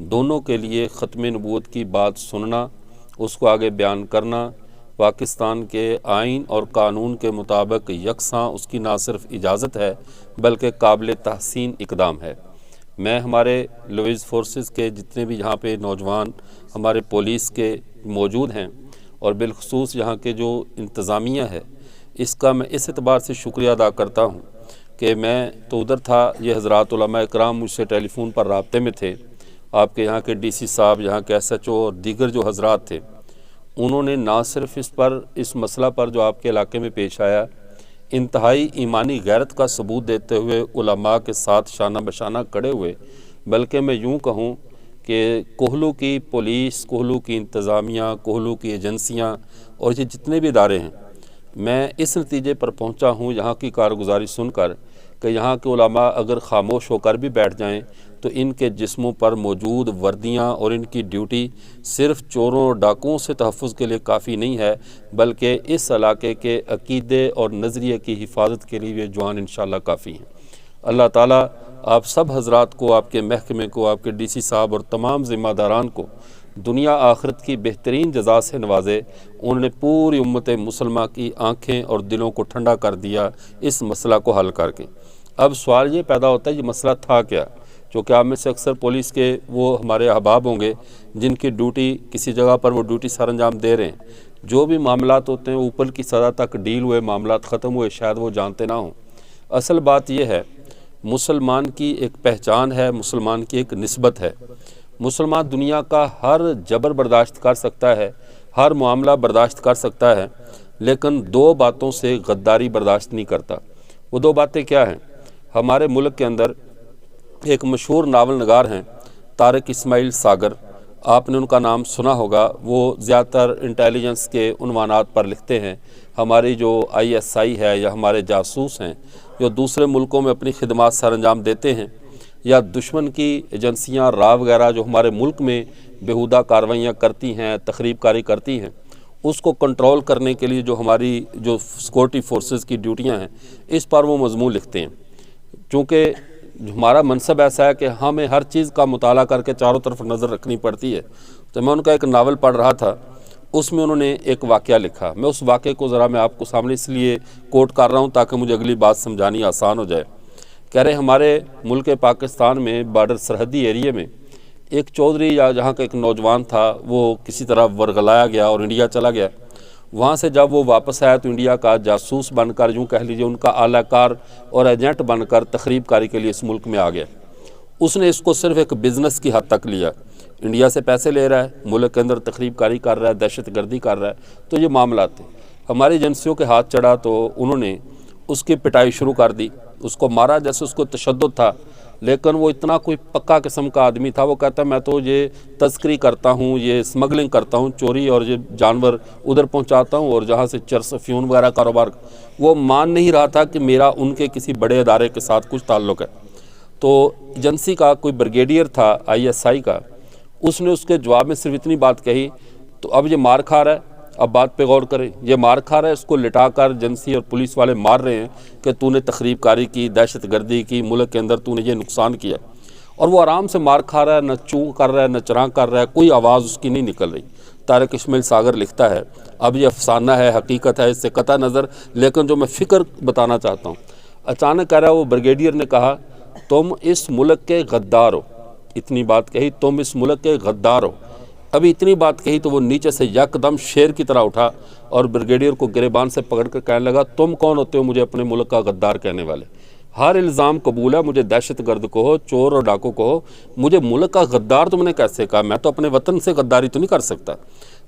دونوں کے لیے ختم نبوت کی بات سننا، اس کو آگے بیان کرنا پاکستان کے آئین اور قانون کے مطابق یکساں اس کی نہ صرف اجازت ہے بلکہ قابل تحسین اقدام ہے۔ میں ہمارے لوئز فورسز کے جتنے بھی یہاں پہ نوجوان ہمارے پولیس کے موجود ہیں اور بالخصوص یہاں کے جو انتظامیہ ہے، اس کا میں اس اعتبار سے شکریہ ادا کرتا ہوں کہ میں تو ادھر تھا، یہ حضرات علماء اکرام مجھ سے ٹیلی فون پر رابطے میں تھے، آپ کے یہاں کے ڈی سی صاحب، یہاں کے ایس ایچ او اور دیگر جو حضرات تھے، انہوں نے نہ صرف اس مسئلہ پر جو آپ کے علاقے میں پیش آیا انتہائی ایمانی غیرت کا ثبوت دیتے ہوئے علماء کے ساتھ شانہ بشانہ کھڑے ہوئے، بلکہ میں یوں کہوں کہ کوہلو کی پولیس، کوہلو کی انتظامیہ، کوہلو کی ایجنسیاں اور یہ جتنے بھی ادارے ہیں، میں اس نتیجے پر پہنچا ہوں یہاں کی کارگزاری سن کر کہ یہاں کے علماء اگر خاموش ہو کر بھی بیٹھ جائیں تو ان کے جسموں پر موجود وردیاں اور ان کی ڈیوٹی صرف چوروں اور ڈاکوؤں سے تحفظ کے لیے کافی نہیں ہے، بلکہ اس علاقے کے عقیدے اور نظریے کی حفاظت کے لیے یہ جوان انشاءاللہ کافی ہیں۔ اللہ تعالیٰ آپ سب حضرات کو، آپ کے محکمے کو، آپ کے ڈی سی صاحب اور تمام ذمہ داران کو دنیا آخرت کی بہترین جزا سے نوازے۔ انہوں نے پوری امت مسلمہ کی آنکھیں اور دلوں کو ٹھنڈا کر دیا اس مسئلہ کو حل کر کے۔ اب سوال یہ پیدا ہوتا ہے یہ مسئلہ تھا کیا؟ چونکہ آپ میں سے اکثر پولیس کے وہ ہمارے احباب ہوں گے جن کی ڈیوٹی کسی جگہ پر وہ ڈیوٹی سر انجام دے رہے ہیں، جو بھی معاملات ہوتے ہیں اوپر کی سطح تک ڈیل ہوئے، معاملات ختم ہوئے، شاید وہ جانتے نہ ہوں۔ اصل بات یہ ہے، مسلمان کی ایک پہچان ہے، مسلمان کی ایک نسبت ہے۔ مسلمان دنیا کا ہر جبر برداشت کر سکتا ہے، ہر معاملہ برداشت کر سکتا ہے، لیکن دو باتوں سے غداری برداشت نہیں کرتا۔ وہ دو باتیں کیا ہیں؟ ہمارے ملک کے اندر ایک مشہور ناول نگار ہیں طارق اسماعیل ساگر، آپ نے ان کا نام سنا ہوگا۔ وہ زیادہ تر انٹیلیجنس کے عنوانات پر لکھتے ہیں۔ ہماری جو آئی ایس آئی ہے یا ہمارے جاسوس ہیں جو دوسرے ملکوں میں اپنی خدمات سر انجام دیتے ہیں، یا دشمن کی ایجنسیاں را وغیرہ جو ہمارے ملک میں بیہودہ کارروائیاں کرتی ہیں، تخریب کاری کرتی ہیں، اس کو کنٹرول کرنے کے لیے جو ہماری جو سیکورٹی فورسز کی ڈیوٹیاں ہیں، اس پر وہ مضمون لکھتے ہیں۔ چونکہ ہمارا منصب ایسا ہے کہ ہمیں ہر چیز کا مطالعہ کر کے چاروں طرف نظر رکھنی پڑتی ہے، تو میں ان کا ایک ناول پڑھ رہا تھا، اس میں انہوں نے ایک واقعہ لکھا۔ میں اس واقعے کو ذرا میں آپ کو سامنے اس لیے کوٹ کر رہا ہوں تاکہ مجھے اگلی بات سمجھانی آسان ہو جائے۔ کہہ رہے ہمارے ملک پاکستان میں بارڈر سرحدی ایریے میں ایک چودھری یا جہاں کا ایک نوجوان تھا، وہ کسی طرح ورگلایا گیا اور انڈیا چلا گیا۔ وہاں سے جب وہ واپس آیا تو انڈیا کا جاسوس بن کر، یوں کہہ لیجیے ان کا اعلی کار اور ایجنٹ بن کر تخریب کاری کے لیے اس ملک میں آ گیا۔ اس نے اس کو صرف ایک بزنس کی حد تک لیا، انڈیا سے پیسے لے رہا ہے، ملک کے اندر تخریب کاری کر رہا ہے، دہشت گردی کر رہا ہے، تو یہ معاملات تھے۔ ہماری ایجنسیوں کے ہاتھ چڑھا تو انہوں نے اس کی پٹائی شروع کر دی، اس کو مارا جیسے اس کو تشدد تھا، لیکن وہ اتنا کوئی پکا قسم کا آدمی تھا، وہ کہتا ہے میں تو یہ تسکری کرتا ہوں، یہ اسمگلنگ کرتا ہوں، چوری اور یہ جانور ادھر پہنچاتا ہوں، اور جہاں سے چرس فیون وغیرہ کاروبار۔ وہ مان نہیں رہا تھا کہ میرا ان کے کسی بڑے ادارے کے ساتھ کچھ تعلق ہے۔ تو ایجنسی کا کوئی بریگیڈیئر تھا آئی ایس آئی کا، اس نے اس کے جواب میں صرف اتنی بات کہی، تو اب یہ مار کھا رہا ہے، اب بات پہ غور کریں، یہ مار کھا رہا ہے، اس کو لٹا کر ایجنسی اور پولیس والے مار رہے ہیں کہ تو نے تخریب کاری کی، دہشت گردی کی، ملک کے اندر تو نے یہ نقصان کیا، اور وہ آرام سے مار کھا رہا ہے، نہ چوں کر رہا ہے، نہ چراں کر رہا ہے، کوئی آواز اس کی نہیں نکل رہی۔ طارق اسماعیل ساگر لکھتا ہے، اب یہ افسانہ ہے، حقیقت ہے اس سے قطع نظر، لیکن جو میں فکر بتانا چاہتا ہوں، اچانک کہہ رہا ہے وہ بریگیڈیئر نے کہا تم اس ملک کے غدار ہو، اتنی بات کہی، تم اس ملک کے غدار ہو۔ ابھی اتنی بات کہی تو وہ نیچے سے یکدم شیر کی طرح اٹھا اور بریگیڈیئر کو گریبان سے پکڑ کر کہنے لگا تم کون ہوتے ہو مجھے اپنے ملک کا غدار کہنے والے؟ ہر الزام قبول ہے، مجھے دہشت گرد کو ہو، چور اور ڈاکو کو ہو، مجھے ملک کا غدار تم نے کیسے کہا؟ میں تو اپنے وطن سے غداری تو نہیں کر سکتا۔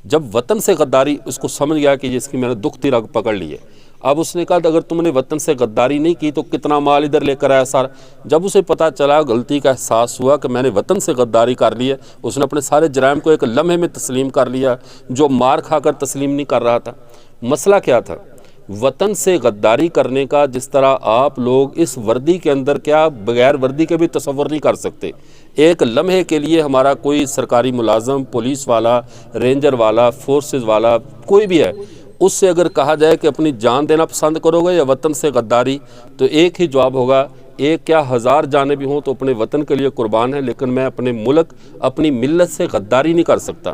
جب وطن سے غداری، اس کو سمجھ گیا کہ جس کی میں نے دکھتی رگ پکڑ لی ہے۔ اب اس نے کہا اگر تم نے وطن سے غداری نہیں کی تو کتنا مال ادھر لے کر آیا سارا؟ جب اسے پتہ چلا، غلطی کا احساس ہوا کہ میں نے وطن سے غداری کر لی ہے، اس نے اپنے سارے جرائم کو ایک لمحے میں تسلیم کر لیا، جو مار کھا کر تسلیم نہیں کر رہا تھا۔ مسئلہ کیا تھا؟ وطن سے غداری کرنے کا، جس طرح آپ لوگ اس وردی کے اندر کیا بغیر وردی کے بھی تصور نہیں کر سکتے۔ ایک لمحے کے لیے ہمارا کوئی سرکاری ملازم، پولیس والا، رینجر والا، فورسز والا، کوئی بھی ہے، اس سے اگر کہا جائے کہ اپنی جان دینا پسند کرو گے یا وطن سے غداری، تو ایک ہی جواب ہوگا ایک کیا ہزار جانے بھی ہوں تو اپنے وطن کے لیے قربان ہے، لیکن میں اپنے ملک اپنی ملت سے غداری نہیں کر سکتا۔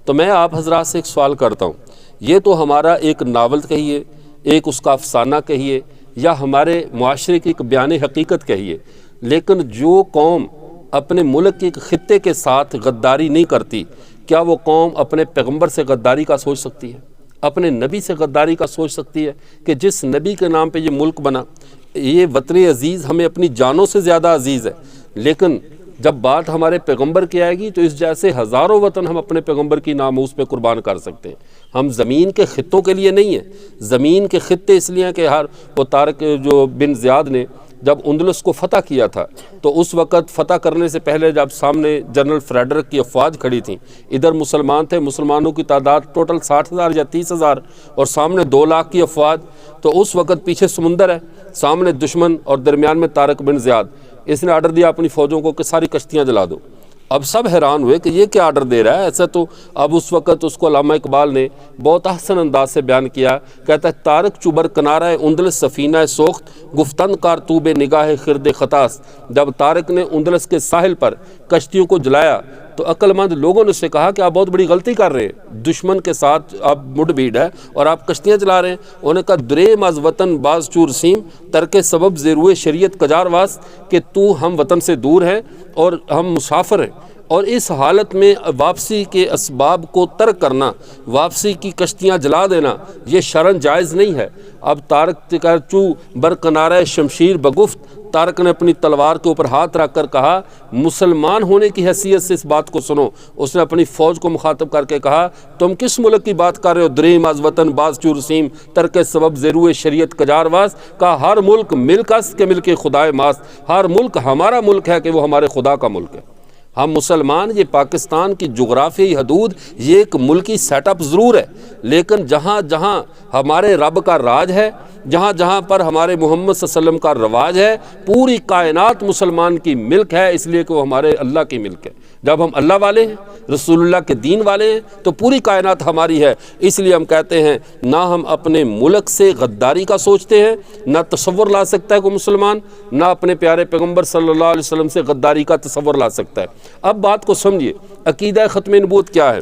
تو میں آپ حضرات سے ایک سوال کرتا ہوں، یہ تو ہمارا ایک ناول کہیے، ایک اس کا افسانہ کہیے، یا ہمارے معاشرے کی ایک بیان حقیقت کہیے، لیکن جو قوم اپنے ملک کے ایک خطے کے ساتھ غداری نہیں کرتی، کیا وہ قوم اپنے پیغمبر سے غداری کا سوچ سکتی ہے؟ اپنے نبی سے غداری کا سوچ سکتی ہے کہ جس نبی کے نام پہ یہ ملک بنا، یہ وطن عزیز ہمیں اپنی جانوں سے زیادہ عزیز ہے، لیکن جب بات ہمارے پیغمبر کی آئے گی تو اس جیسے ہزاروں وطن ہم اپنے پیغمبر کی ناموس پہ قربان کر سکتے ہیں۔ ہم زمین کے خطوں کے لیے نہیں ہیں، زمین کے خطے اس لیے ہیں کہ وہ طارق جو بن زیاد نے جب اندلس کو فتح کیا تھا تو اس وقت فتح کرنے سے پہلے جب سامنے جنرل فریڈرک کی افواج کھڑی تھیں، ادھر مسلمان تھے، مسلمانوں کی تعداد ٹوٹل 60,000 یا 30,000 اور سامنے 2 لاکھ کی افواج، تو اس وقت پیچھے سمندر ہے، سامنے دشمن اور درمیان میں طارق بن زیاد۔ اس نے آرڈر دیا اپنی فوجوں کو کہ ساری کشتیاں جلا دو۔ اب سب حیران ہوئے کہ یہ کیا آرڈر دے رہا ہے، ایسا تو اب اس وقت اس کو علامہ اقبال نے بہت احسن انداز سے بیان کیا، کہتا ہے طارق چوبر کنارہ اندلس سفینہ سوخت گفتن کارتوب نگاہ خرد خطاس۔ جب طارق نے اندلس کے ساحل پر کشتیوں کو جلایا تو عقل مند لوگوں نے اس سے کہا کہ آپ بہت بڑی غلطی کر رہے ہیں، دشمن کے ساتھ آپ مڈ بھیڑ ہے اور آپ کشتیاں چلا رہے ہیں۔ انہوں نے کہا دریم از وطن باز چور سیم ترک سبب زیروئے شریعت کجار واس، کہ تو ہم وطن سے دور ہیں اور ہم مسافر ہیں، اور اس حالت میں واپسی کے اسباب کو ترک کرنا، واپسی کی کشتیاں جلا دینا، یہ شرعاً جائز نہیں ہے۔ اب طارق چو برکنارہ شمشیر بگفت، طارق نے اپنی تلوار کے اوپر ہاتھ رکھ کر کہا مسلمان ہونے کی حیثیت سے اس بات کو سنو۔ اس نے اپنی فوج کو مخاطب کر کے کہا تم کس ملک کی بات کر رہے ہو؟ دریم از وطن باز چور سیم ترک سبب زیروئے شریعت کجارواز، کہا ہر ملک ملک است کے ملک خدائے ماست، ہر ملک ہمارا ملک ہے کہ وہ ہمارے خدا کا ملک ہے۔ ہم مسلمان، یہ پاکستان کی جغرافیائی حدود یہ ایک ملکی سیٹ اپ ضرور ہے، لیکن جہاں جہاں ہمارے رب کا راج ہے، جہاں جہاں پر ہمارے محمد صلی اللہ علیہ وسلم کا رواج ہے، پوری کائنات مسلمان کی ملک ہے، اس لیے کہ وہ ہمارے اللہ کی ملک ہے۔ جب ہم اللہ والے ہیں، رسول اللہ کے دین والے ہیں، تو پوری کائنات ہماری ہے۔ اس لیے ہم کہتے ہیں نہ ہم اپنے ملک سے غداری کا سوچتے ہیں، نہ تصور لا سکتا ہے کوئی مسلمان، نہ اپنے پیارے پیغمبر صلی اللہ علیہ وسلم سے غداری کا تصور لا سکتا ہے۔ اب بات کو سمجھیے، عقیدہ ختم نبوت کیا ہے؟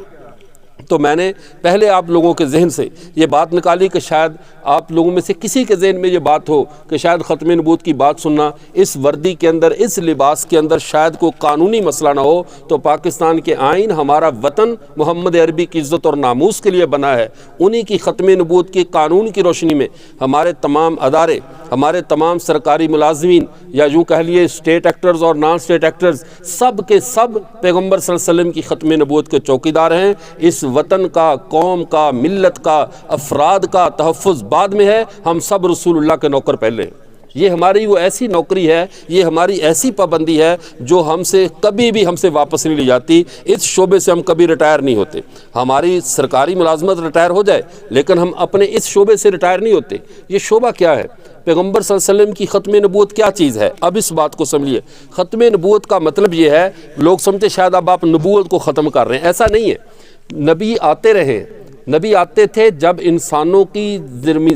تو میں نے پہلے آپ لوگوں کے ذہن سے یہ بات نکالی کہ شاید آپ لوگوں میں سے کسی کے ذہن میں یہ بات ہو کہ شاید ختم نبوت کی بات سننا، اس وردی کے اندر، اس لباس کے اندر شاید کوئی قانونی مسئلہ نہ ہو۔ تو پاکستان کے آئین، ہمارا وطن محمد عربی کی عزت اور ناموس کے لیے بنا ہے، انہی کی ختم نبوت کی قانون کی روشنی میں ہمارے تمام ادارے، ہمارے تمام سرکاری ملازمین، یا یوں کہہ لیے اسٹیٹ ایکٹرز اور نان اسٹیٹ ایکٹرز، سب کے سب پیغمبر صلی اللہ علیہ وسلم کی ختم نبوت کے چوکیدار ہیں۔ اس وطن کا، قوم کا، ملت کا، افراد کا تحفظ بعد میں ہے، ہم سب رسول اللہ کے نوکر پہلے ہیں۔ یہ ہماری وہ ایسی نوکری ہے، یہ ہماری ایسی پابندی ہے جو ہم سے کبھی بھی ہم سے واپس نہیں لی جاتی۔ اس شعبے سے ہم کبھی ریٹائر نہیں ہوتے۔ ہماری سرکاری ملازمت ریٹائر ہو جائے لیکن ہم اپنے اس شعبے سے ریٹائر نہیں ہوتے۔ یہ شعبہ کیا ہے؟ پیغمبر صلی اللہ علیہ وسلم کی ختم نبوت کیا چیز ہے؟ اب اس بات کو سمجھیے۔ ختم نبوت کا مطلب یہ ہے، لوگ سمجھتے شاید اب آپ نبوت کو ختم کر رہے ہیں، ایسا نہیں ہے۔ نبی آتے رہے، نبی آتے تھے جب انسانوں کی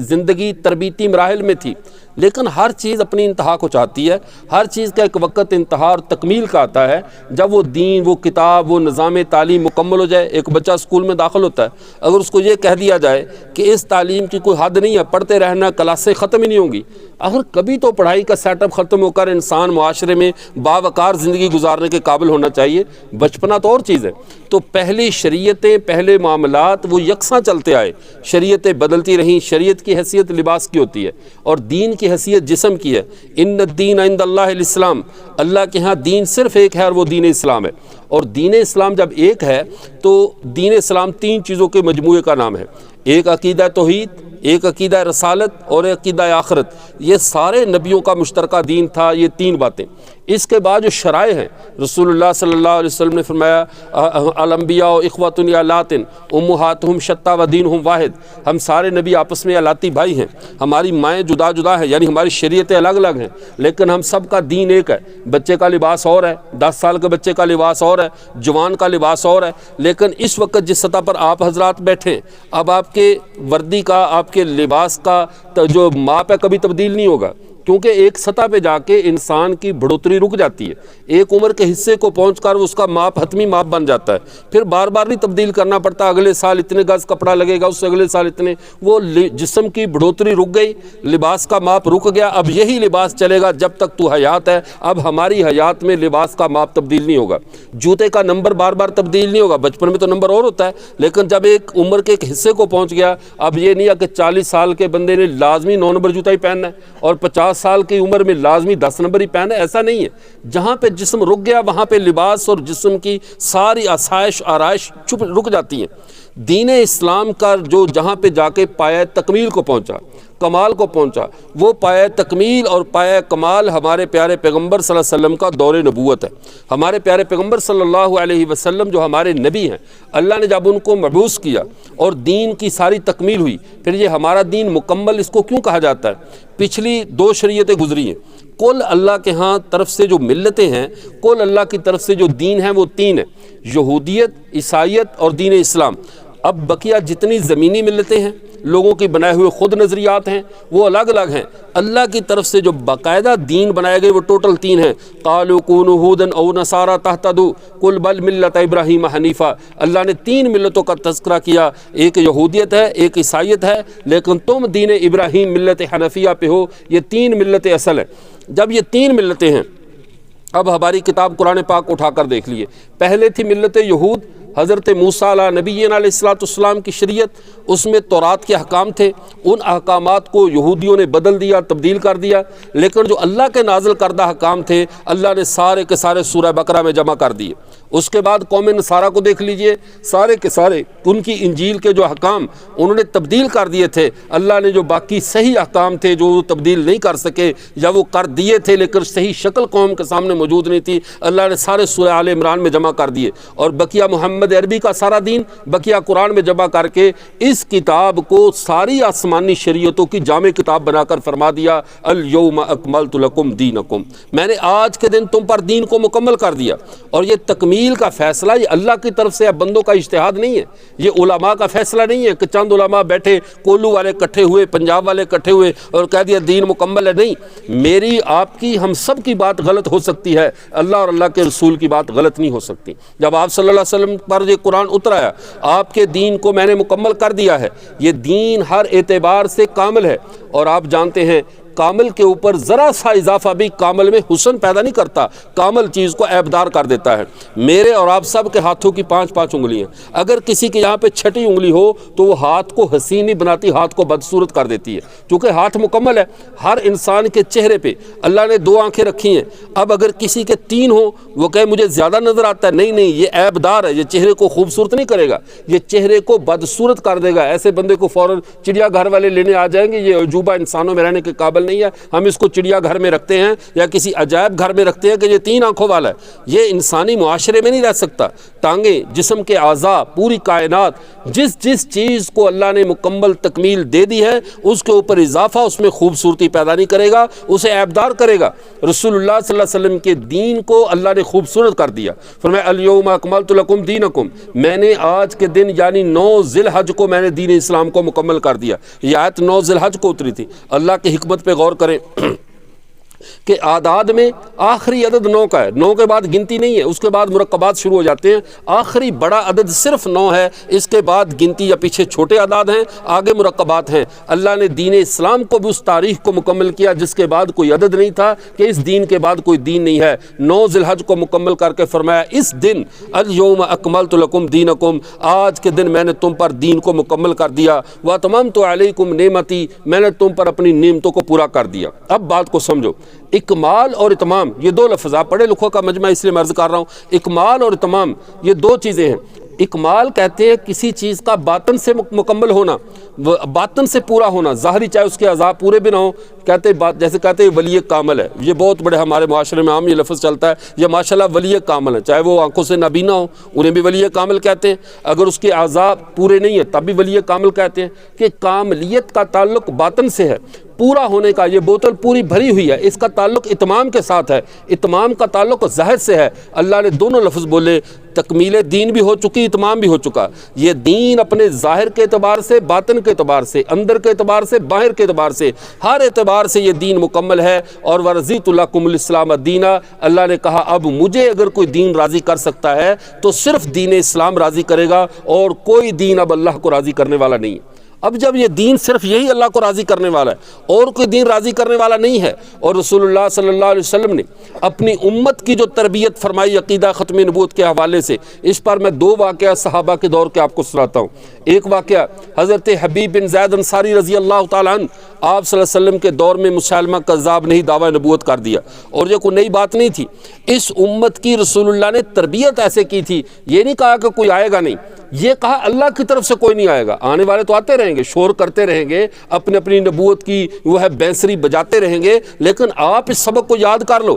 زندگی تربیتی مراحل میں تھی، لیکن ہر چیز اپنی انتہا کو چاہتی ہے، ہر چیز کا ایک وقت انتہا اور تکمیل کا آتا ہے۔ جب وہ دین، وہ کتاب، وہ نظام تعلیم مکمل ہو جائے، ایک بچہ اسکول میں داخل ہوتا ہے، اگر اس کو یہ کہہ دیا جائے کہ اس تعلیم کی کوئی حد نہیں ہے، پڑھتے رہنا، کلاسیں ختم ہی نہیں ہوں گی، اگر کبھی تو پڑھائی کا سیٹ اپ ختم ہو کر انسان معاشرے میں باوقار زندگی گزارنے کے قابل ہونا چاہیے۔ بچپنا تو اور چیز ہے۔ تو پہلی شریعتیں، پہلے معاملات وہ یکساں چلتے آئے، شریعتیں بدلتی رہیں۔ شریعت کی حیثیت لباس کی ہوتی ہے اور دین کی حیثیت جسم کی ہے۔ ان الدین عند اللہ الاسلام، اللہ کے ہاں دین صرف ایک ہے اور وہ دین اسلام ہے۔ اور دین اسلام جب ایک ہے تو دین اسلام 3 چیزوں کے مجموعے کا نام ہے۔ ایک عقیدہ توحید، ایک عقیدہ رسالت اور ایک عقیدہ آخرت۔ یہ سارے نبیوں کا مشترکہ دین تھا، یہ 3 باتیں۔ اس کے بعد جو شرائع ہیں، رسول اللہ صلی اللہ علیہ وسلم نے فرمایا الانبیاء اخوۃ علیات امہاتہم شتیٰ و دینہم واحد، ہم سارے نبی آپس میں علاتی بھائی ہیں، ہماری مائیں جدا جدا ہیں، یعنی ہماری شریعتیں الگ الگ ہیں، لیکن ہم سب کا دین ایک ہے۔ بچے کا لباس اور ہے، 10 سال کے بچے کا لباس اور ہے، جوان کا لباس اور ہے، لیکن اس وقت جس سطح پر آپ حضرات بیٹھے ہیں، اب آپ کے وردی کا، آپ کے لباس کا جو ماپ ہے کبھی تبدیل نہیں ہوگا۔ کیونکہ ایک سطح پہ جا کے انسان کی بڑھوتری رک جاتی ہے، ایک عمر کے حصے کو پہنچ کر اس کا ماپ حتمی ماپ بن جاتا ہے، پھر بار بار نہیں تبدیل کرنا پڑتا، اگلے سال اتنے گز کپڑا لگے گا، اس سے اگلے سال اتنے، وہ جسم کی بڑھوتری رک گئی، لباس کا ماپ رک گیا، اب یہی لباس چلے گا جب تک تو حیات ہے۔ اب ہماری حیات میں لباس کا ماپ تبدیل نہیں ہوگا، جوتے کا نمبر بار بار تبدیل نہیں ہوگا، بچپن میں تو نمبر اور ہوتا ہے، لیکن جب ایک عمر کے ایک حصے کو پہنچ گیا، اب یہ نہیں ہے کہ 40 سال کے بندے نے لازمی 9 نمبر جوتا ہی پہننا ہے اور 50 سال کی عمر میں لازمی 10 نمبر ہی پہننا ہے، ایسا نہیں ہے۔ جہاں پہ جسم رک گیا وہاں پہ لباس اور جسم کی ساری آسائش آرائش رک جاتی ہیں۔ دین اسلام کا جو جہاں پہ جا کے پایہ تکمیل کو پہنچا، کمال کو پہنچا، وہ پایہ تکمیل اور پایہ کمال ہمارے پیارے پیغمبر صلی اللہ علیہ وسلم کا دور نبوت ہے۔ ہمارے پیارے پیغمبر صلی اللہ علیہ وسلم جو ہمارے نبی ہیں، اللہ نے جب ان کو مبعوث کیا اور دین کی ساری تکمیل ہوئی، پھر یہ ہمارا دین مکمل اس کو کیوں کہا جاتا ہے؟ پچھلی 2 شریعتیں گزری ہیں، کل اللہ کے ہاں طرف سے جو ملتیں ہیں، کل اللہ کی طرف سے جو دین ہیں وہ 3 ہیں، یہودیت، عیسائیت اور دین اسلام۔ اب بقیہ جتنی زمینی ملتیں ہیں، لوگوں کی بنائے ہوئے خود نظریات ہیں، وہ الگ الگ ہیں۔ اللہ کی طرف سے جو باقاعدہ دین بنائے گئے وہ ٹوٹل 3 ہیں۔ قالوا کونوا ھودا او نصارى تهتدوا قل بل ملت ابراہیم حنیفا۔ اللہ نے 3 ملتوں کا تذکرہ کیا، ایک یہودیت ہے، ایک عیسائیت ہے، لیکن تم دین ابراہیم ملت حنفیہ پہ ہو۔ یہ 3 ملتیں اصل ہیں۔ جب یہ 3 ملتیں ہیں، اب ہماری کتاب قرآن پاک اٹھا کر دیکھ لیے، پہلے تھی ملت یہود، حضرت موسیٰ علیہ نبینا علیہ السلام کی شریعت، اس میں تورات کے احکام تھے، ان احکامات کو یہودیوں نے بدل دیا، تبدیل کر دیا، لیکن جو اللہ کے نازل کردہ احکام تھے اللہ نے سارے کے سارے سورہ بقرہ میں جمع کر دیے۔ اس کے بعد قوم نصارہ کو دیکھ لیجئے، سارے کے سارے ان کی انجیل کے جو احکام انہوں نے تبدیل کر دیے تھے، اللہ نے جو باقی صحیح احکام تھے جو تبدیل نہیں کر سکے یا وہ کر دیے تھے لیکن صحیح شکل قوم کے سامنے موجود نہیں تھی، اللہ نے سارے سورہ آل عمران میں جمع کر دیے، اور بقیہ محمد عربی کا سارا دین بقیہ قرآن میں جمع کر کے اس کتاب کو ساری آسمانی شریعتوں کی جامع کتاب بنا کر فرما دیا، الیوم اکملت لکم دینکم، میں نے آج کے دن تم پر دین کو مکمل کر دیا۔ اور یہ تکمیل کا فیصلہ یہ اللہ کی طرف سے بندوں کا اجتہاد نہیں ہے، یہ علماء کا فیصلہ نہیں ہے کہ چند علماء بیٹھے، کولو والے اکٹھے ہوئے، پنجاب والے اکٹھے ہوئے اور کہہ دیا دین مکمل ہے۔ نہیں، میری، آپ کی، ہم سب کی بات غلط ہو سکتی ہے، اللہ اور اللہ کے رسول کی بات غلط نہیں ہو سکتی۔ جب آپ صلی اللہ علیہ وسلم پر یہ قرآن اتر آیا، آپ کے دین کو میں نے مکمل کر دیا ہے، یہ دین ہر اعتبار سے کامل ہے، اور آپ جانتے ہیں کامل کے اوپر ذرا سا اضافہ بھی کامل میں حسن پیدا نہیں کرتا، کامل چیز کو عیبدار کر دیتا ہے۔ میرے اور آپ سب کے ہاتھوں کی 5 انگلیاں، اگر کسی کے یہاں پہ 6ٹھی انگلی ہو تو وہ ہاتھ کو حسین نہیں بناتی، ہاتھ کو بدصورت کر دیتی ہے، کیونکہ ہاتھ مکمل ہے۔ ہر انسان کے چہرے پہ اللہ نے 2 آنکھیں رکھی ہیں، اب اگر کسی کے 3 ہوں وہ کہے مجھے زیادہ نظر آتا ہے، نہیں، یہ عیبدار ہے، یہ چہرے کو خوبصورت نہیں کرے گا، یہ چہرے کو بدصورت کر دے گا۔ ایسے بندے کو فوراً چڑیا گھر والے لینے آ جائیں گے، یہ عجوبہ انسانوں میں رہنے کے قابل نہیں ہے، ہم اس کو چڑیا گھر میں رکھتے ہیں یا کسی عجائب گھر میں رکھتے ہیں کہ یہ 3 آنکھوں والا ہے۔ یہ انسانی معاشرے میں نہیں رہ سکتا۔ ٹانگیں، جسم کے اعضاء، پوری کائنات، جس چیز کو اللہ نے مکمل تکمیل دے دی ہے اس کے اوپر اضافہ اس میں خوبصورتی پیدا نہیں کرے گا، اسے عیبدار کرے گا۔ رسول اللہ صلی اللہ علیہ وسلم کے دین کو اللہ نے خوبصورت کر دیا، فرمایا الیوم اکملت لکم دینکم، میں نے آج کے دن یعنی 9 ذی الحج کو میں نے دین اسلام کو مکمل کر دیا۔ یہ آیت 9 ذی الحج کو اتری تھی۔ اللہ کی حکمت پہ غور کریں کہ اعداد میں آخری عدد 9 کا ہے، 9 کے بعد گنتی نہیں ہے، اس کے بعد مرکبات شروع ہو جاتے ہیں، آخری بڑا عدد صرف 9 ہے، اس کے بعد گنتی یا پیچھے چھوٹے اعداد ہیں، آگے مرکبات ہیں۔ اللہ نے دین اسلام کو بھی اس تاریخ کو مکمل کیا جس کے بعد کوئی عدد نہیں تھا کہ اس دین کے بعد کوئی دین نہیں ہے۔ 9 ذی الحج کو مکمل کر کے فرمایا اس دن الیوم اکملت لکم دینکم، آج کے دن میں نے تم پر دین کو مکمل کر دیا، واتممت علیکم نعمتی، میں نے تم پر اپنی نعمتوں کو پورا کر دیا۔ اب بات کو سمجھو، اکمال اور اتمام یہ 2 لفظ، آپ پڑھے لکھوں کا مجمع اس لیے میں عرض کر رہا ہوں، اکمال اور اتمام یہ 2 چیزیں ہیں۔ اکمال کہتے ہیں کسی چیز کا باطن سے مکمل ہونا، باطن سے پورا ہونا، ظاہری چاہے اس کے اعضاء پورے بھی نہ ہوں، جیسے کہتے ہیں ولی کامل ہے، یہ بہت بڑے ہمارے معاشرے میں عام یہ لفظ چلتا ہے، یہ ماشاءاللہ ولی کامل ہے، چاہے وہ آنکھوں سے نابینا ہو انہیں بھی ولی کامل کہتے ہیں، اگر اس کے اعضاء پورے نہیں ہیں تب بھی ولی کامل کہتے ہیں، کہ کاملیت کا تعلق باطن سے ہے۔ پورا ہونے کا، یہ بوتل پوری بھری ہوئی ہے، اس کا تعلق اتمام کے ساتھ ہے، اتمام کا تعلق ظاہر سے ہے۔ اللہ نے دونوں لفظ بولے، تکمیل دین بھی ہو چکی، اتمام بھی ہو چکا۔ یہ دین اپنے ظاہر کے اعتبار سے، باطن کے اعتبار سے، اندر کے اعتبار سے، باہر کے اعتبار سے، ہر اعتبار سے یہ دین مکمل ہے۔ اور وَرَضِيتُ لَكُمُ الْإِسْلَامَ دِينًا، اللہ نے کہا اب مجھے اگر کوئی دین راضی کر سکتا ہے تو صرف دین اسلام راضی کرے گا، اور کوئی دین اب اللہ کو راضی کرنے والا نہیں ہے۔ اب جب یہ دین صرف یہی اللہ کو راضی کرنے والا ہے اور کوئی دین راضی کرنے والا نہیں ہے، اور رسول اللہ صلی اللہ علیہ وسلم نے اپنی امت کی جو تربیت فرمائی عقیدہ ختم نبوت کے حوالے سے، اس پر میں 2 واقعہ صحابہ کے دور کے آپ کو سناتا ہوں۔ ایک واقعہ حضرت حبیب بن زید انصاری رضی اللہ تعالیٰ عنہ، آپ صلی اللہ علیہ وسلم کے دور میں مسلمہ کذاب نے ہی دعویٰ نبوت کر دیا، اور یہ کوئی نئی بات نہیں تھی، اس امت کی رسول اللہ نے تربیت ایسے کی تھی، یہ نہیں کہا کہ کوئی آئے گا نہیں، یہ کہا اللہ کی طرف سے کوئی نہیں آئے گا، آنے والے تو آتے رہیں گے، شور کرتے رہیں گے، اپنی اپنی نبوت کی وہ ہے بینسری بجاتے رہیں گے، لیکن آپ اس سبق کو یاد کر لو۔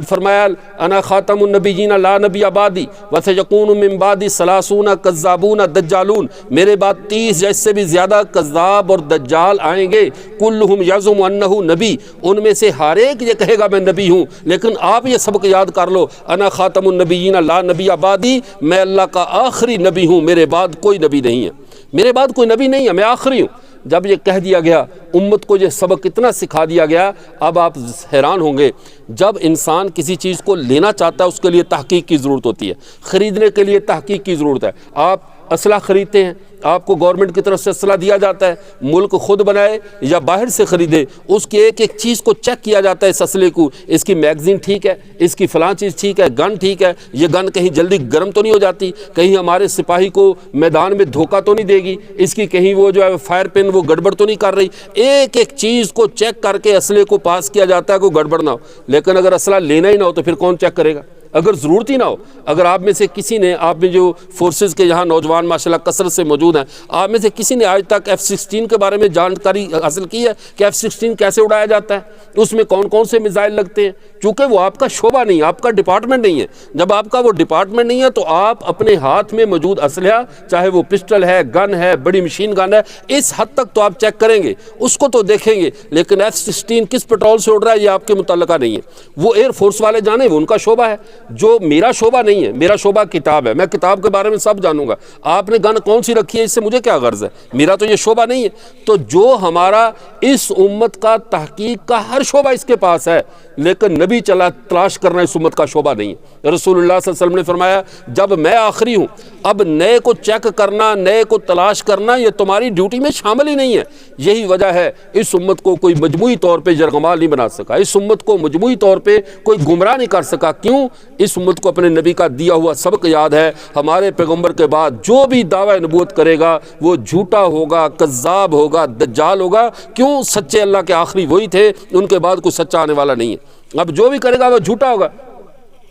فرمایا انا خاتم النبیین لا نبی بعدی وسیکون من بعدی 30 کذابون دجالون، میرے بعد 30 یا اس سے بھی زیادہ کذاب اور دجال آئیں گے، کلہم یزعم انہ نبی، ان میں سے ہر ایک یہ کہے گا میں نبی ہوں، لیکن آپ یہ سبق یاد کر لو، انا خاتم النبیین لا نبی بعدی، میں اللہ کا آخری نبی ہوں، میرے بعد کوئی نبی نہیں ہے، میرے بعد کوئی نبی نہیں ہے، میں آخری ہوں۔ جب یہ کہہ دیا گیا، امت کو یہ سبق اتنا سکھا دیا گیا، اب آپ حیران ہوں گے، جب انسان کسی چیز کو لینا چاہتا ہے اس کے لیے تحقیق کی ضرورت ہوتی ہے، خریدنے کے لیے تحقیق کی ضرورت ہے۔ آپ اسلحہ خریدتے ہیں، آپ کو گورنمنٹ کی طرف سے اسلحہ دیا جاتا ہے، ملک خود بنائے یا باہر سے خریدے، اس کی ایک ایک چیز کو چیک کیا جاتا ہے، اس اسلحے کو، اس کی میگزین ٹھیک ہے، اس کی فلاں چیز ٹھیک ہے، گن ٹھیک ہے، یہ گن کہیں جلدی گرم تو نہیں ہو جاتی، کہیں ہمارے سپاہی کو میدان میں دھوکہ تو نہیں دے گی، اس کی کہیں وہ جو ہے فائر پن وہ گڑبڑ تو نہیں کر رہی، ایک ایک چیز کو چیک کر کے اسلحے کو پاس کیا جاتا ہے، کوئی گڑبڑ نہ ہو۔ لیکن اگر اسلحہ لینا ہی نہ ہو تو پھر کون چیک کرے گا؟ اگر ضرورت ہی نہ ہو، اگر آپ میں سے کسی نے، آپ میں جو فورسز کے یہاں نوجوان ماشاءاللہ کثرت سے موجود ہیں، آپ میں سے کسی نے آج تک F-16 کے بارے میں جانکاری حاصل کی ہے کہ F-16 کیسے اڑایا جاتا ہے، اس میں کون کون سے میزائل لگتے ہیں؟ چونکہ وہ آپ کا شعبہ نہیں، آپ کا ڈپارٹمنٹ نہیں ہے۔ جب آپ کا وہ ڈپارٹمنٹ نہیں ہے تو آپ اپنے ہاتھ میں موجود اسلحہ، چاہے وہ پسٹل ہے، گن ہے، بڑی مشین گن ہے، اس حد تک تو آپ چیک کریں گے، اس کو تو دیکھیں گے، لیکن F-16 کس پیٹرول سے اڑ رہا ہے یہ آپ کے متعلقہ نہیں ہے، وہ ایئر فورس والے جانے، وہ ان کا شعبہ ہے، جو میرا شعبہ نہیں ہے۔ میرا شعبہ کتاب ہے، میں کتاب کے بارے میں سب جانوں گا، آپ نے گن کون سی رکھی ہے اس سے مجھے کیا غرض ہے، میرا تو یہ شعبہ نہیں ہے۔ تو جو ہمارا اس امت کا تحقیق کا ہر شعبہ اس کے پاس ہے، لیکن نبی تلاش کرنا اس امت کا شعبہ نہیں ہے۔ رسول اللہ صلی اللہ علیہ وسلم نے فرمایا جب میں آخری ہوں، اب نئے کو چیک کرنا، نئے کو تلاش کرنا یہ تمہاری ڈیوٹی میں شامل ہی نہیں ہے۔ یہی وجہ ہے اس امت کو کوئی مجموعی طور پہ یرغمال نہیں بنا سکا، اس امت کو مجموعی طور پہ کوئی گمراہ نہیں کر سکا۔ کیوں؟ اس امت کو اپنے نبی کا دیا ہوا سبق یاد ہے، ہمارے پیغمبر کے بعد جو بھی دعویٰ نبوت کرے گا وہ جھوٹا ہوگا، کذاب ہوگا، دجال ہوگا۔ کیوں؟ سچے اللہ کے آخری وہی تھے، ان کے بعد کوئی سچا آنے والا نہیں ہے۔ اب جو بھی کرے گا وہ جھوٹا ہوگا۔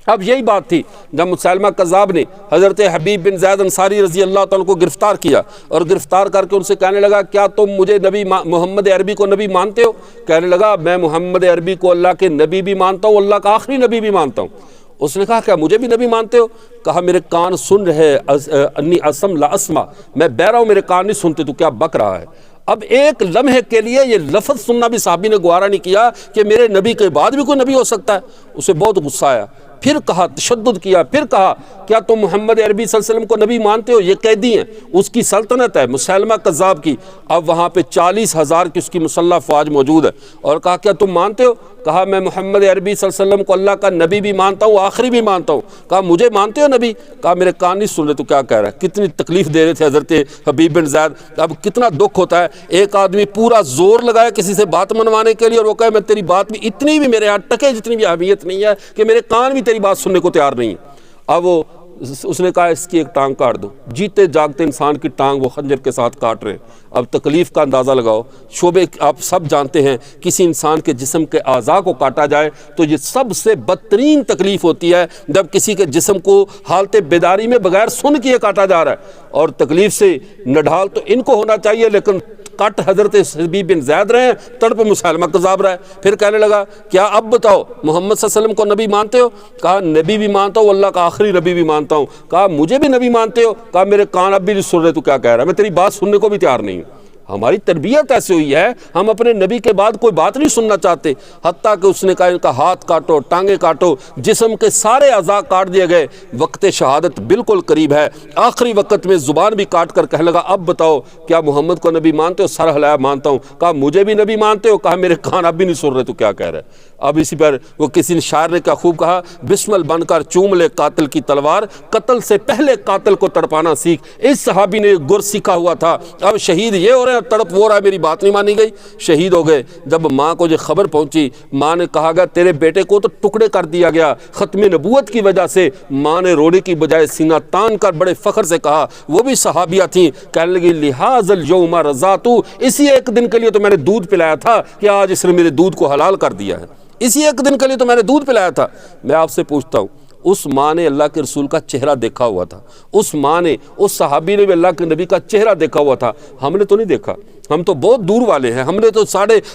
اب یہی بات تھی جب مسلمہ کذاب نے حضرت حبیب بن زید انصاری رضی اللہ تعالیٰ کو گرفتار کیا، اور گرفتار کر کے ان سے کہنے لگا کیا تم مجھے نبی محمد عربی کو نبی مانتے ہو؟ کہنے لگا میں محمد عربی کو اللہ کے نبی بھی مانتا ہوں، اللہ کا آخری نبی بھی مانتا ہوں۔ اس نے کہا کیا مجھے بھی نبی مانتے ہو؟ کہا میرے کان سن رہے، انی اسم لا اسمع، میں بہرا ہوں، میرے کان نہیں سنتے، تو کیا بک رہا ہے؟ اب ایک لمحے کے لیے یہ لفظ سننا بھی صحابی نے گوارا نہیں کیا کہ میرے نبی کے بعد بھی کوئی نبی ہو سکتا ہے۔ اسے بہت غصہ آیا، پھر کہا، تشدد کیا، پھر کہا کیا تم محمد عربی صلی اللہ علیہ وسلم کو نبی مانتے ہو؟ یہ قیدی ہیں، اس کی سلطنت ہے مسلمہ کذاب کی، اب وہاں پہ 40,000 کی اس کی مسلح فوج موجود ہے، اور کہا کیا تم مانتے ہو؟ کہا میں محمد عربی صلی اللہ علیہ وسلم کو اللہ کا نبی بھی مانتا ہوں، آخری بھی مانتا ہوں۔ کہا مجھے مانتے ہو نبی؟ کہا میرے کان نہیں سن رہے، تو کیا کہہ رہا ہے؟ کتنی تکلیف دے رہے تھے حضرت حبیب بن زید۔ اب کتنا دکھ ہوتا ہے ایک آدمی پورا زور لگائے کسی سے بات منوانے کے لیے، اور وہ کہے میں تیری بات بھی اتنی بھی میرے ہاں ٹکے جتنی بھی اہمیت نہیں ہے کہ میرے کان بھی تیری بات سننے کو تیار نہیں ہے۔ اب وہ اس نے کہا اس کی ایک ٹانگ کاٹ دو۔ جیتے جاگتے انسان کی ٹانگ وہ خنجر کے ساتھ کاٹ رہے ہیں۔ اب تکلیف کا اندازہ لگاؤ، شعبے آپ سب جانتے ہیں، کسی انسان کے جسم کے اعضاء کو کاٹا جائے تو یہ سب سے بدترین تکلیف ہوتی ہے جب کسی کے جسم کو حالت بیداری میں بغیر سن کیے کاٹا جا رہا ہے، اور تکلیف سے نڈھال تو ان کو ہونا چاہیے، لیکن کٹ حضرت حبیب بن زید رہے ہیں، تڑپ مسلمہ کذاب رہا ہے۔ پھر کہنے لگا کیا اب بتاؤ محمد صلی اللہ علیہ وسلم کو نبی مانتے ہو؟ کہا نبی بھی مانتا ہوں، اللہ کا آخری نبی بھی مانتا ہوں۔ کہا مجھے بھی نبی مانتے ہو؟ کہا میرے کان اب بھی نہیں سن رہے، تو کیا کہہ رہا ہے؟ میں تیری بات سننے کو بھی تیار نہیں ہوں۔ ہماری تربیت ایسی ہوئی ہے، ہم اپنے نبی کے بعد کوئی بات نہیں سننا چاہتے، حتیٰ کہ اس نے کہا ان کا ہاتھ کاٹو، ٹانگیں کاٹو، جسم کے سارے اعضاء کاٹ دیے گئے، وقت شہادت بالکل قریب ہے، آخری وقت میں زبان بھی کاٹ کر کہنے لگا اب بتاؤ کیا محمد کو نبی مانتے ہو؟ سر ہلایا مانتا ہوں۔ کہا مجھے بھی نبی مانتے ہو؟ کہا میرے کان اب بھی نہیں سن رہے تو کیا کہہ رہے۔ اب اسی پر وہ کسی شاعر نے کیا خوب کہا، بسمل بن کر چوم لے قاتل کی تلوار، قتل سے پہلے قاتل کو تڑپانا سیکھ۔ اس صحابی نے گر سیکھا ہوا تھا، اب شہید یہ ہو رہے ہیں، تڑپ وہ رہا ہے، میری بات نہیں مانی گئی، شہید ہو گئے۔ جب ماں کو یہ خبر پہنچی، ماں نے کہا گیا تیرے بیٹے کو تو ٹکڑے کر دیا گیا ختم نبوت کی وجہ سے۔ ماں نے رونے کی بجائے سینہ تان کر بڑے فخر سے کہا، وہ بھی صحابیہ تھیں، کہنے لگی لحاظ اليوم رضاتو، اسی ایک دن کے لیے تو میں نے دودھ پلایا تھا کہ آج اس نے میرے دودھ کو حلال کر دیا ہے، اسی ایک دن کے لیے تو میں نے دودھ پلایا تھا۔ میں آپ سے پوچھتا ہوں، اس ماں نے اللہ کے رسول کا چہرہ دیکھا ہوا تھا، اس ماں نے، اس صحابی نے بھی اللہ کے نبی کا چہرہ دیکھا ہوا تھا، ہم نے تو نہیں دیکھا، ہم تو بہت دور والے ہیں، ہم نے تو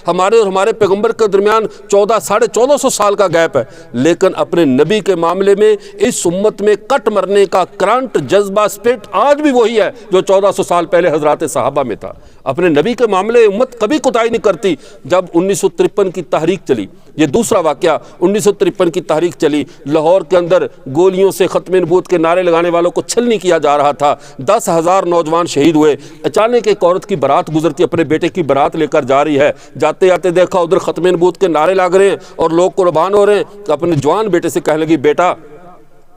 ہمارے اور ہمارے پیغمبر کے درمیان 1400 سال کا گیپ ہے، لیکن اپنے نبی کے معاملے میں اس امت میں کٹ مرنے کا کرنٹ جذبہ اسپرٹ آج بھی وہی ہے جو 1400 سال پہلے حضرات صحابہ میں تھا۔ اپنے نبی کے معاملے امت کبھی کوتاہی نہیں کرتی۔ جب 1953 کی تحریک چلی، یہ دوسرا واقعہ، 1953 کی تحریک چلی، لاہور کے اندر گولیوں سے ختم نبوت کے نعرے لگانے والوں کو چھلنی کیا جا رہا تھا، 10,000 نوجوان شہید ہوئے۔ اچانک ایک عورت کی بارات گزرتی، اپنے بیٹے کی بارات لے کر جا رہی ہے، جاتے جاتے دیکھا ادھر ختم نبوت کے نعرے لگ رہے ہیں اور لوگ قربان ہو رہے ہیں۔ اپنے جوان بیٹے سے کہنے لگی بیٹا،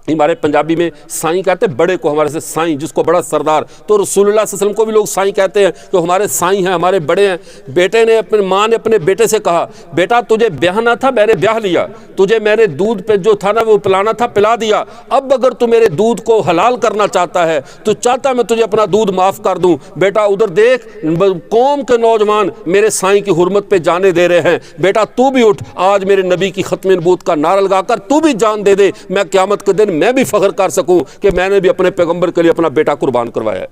ہمارے پنجابی میں سائیں کہتے ہیں بڑے کو، ہمارے سے سائیں جس کو بڑا سردار، تو رسول اللہ صلی اللہ علیہ وسلم کو بھی لوگ سائیں کہتے ہیں کہ ہمارے سائیں ہیں، ہمارے بڑے ہیں۔ بیٹے نے، اپنے ماں نے اپنے بیٹے سے کہا بیٹا تجھے بیاہ نہ تھا، میں نے بیاہ لیا، تجھے میں نے دودھ پہ جو تھا نا وہ پلانا تھا پلا دیا، اب اگر تو میرے دودھ کو حلال کرنا چاہتا ہے تو چاہتا میں تجھے اپنا دودھ معاف کر دوں۔ بیٹا ادھر دیکھ قوم کے نوجوان میرے سائیں کی حرمت پہ جانے دے رہے ہیں، بیٹا تو بھی اٹھ، آج میرے نبی کی ختم نبوت کا نعرہ لگا کر تو بھی جان دے دے، میں قیامت کے دن میں بھی فخر کر سکوں کہ میں نے بھی اپنے پیغمبر کے لیے اپنا بیٹا قربان کروایا ہے۔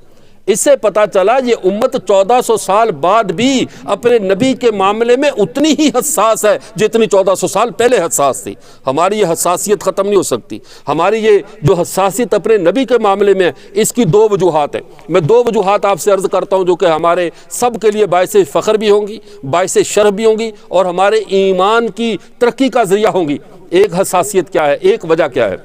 اس سے پتا چلا یہ امت 1400 سال بعد بھی اپنے نبی کے معاملے میں اتنی ہی حساس ہے جتنی 1400 سال پہلے حساس تھی۔ ہماری یہ حساسیت ختم نہیں ہو سکتی، ہماری یہ جو حساسیت اپنے نبی کے معاملے میں ہے، اس کی 2 وجوہات ہیں۔ میں 2 وجوہات آپ سے عرض کرتا ہوں جو کہ ہمارے سب کے لیے باعث فخر بھی ہوں گی، باعث شرف بھی ہوں گی اور ہمارے ایمان کی ترقی کا ذریعہ ہوں گی۔ ایک حساسیت کیا ہے، ایک وجہ کیا ہے؟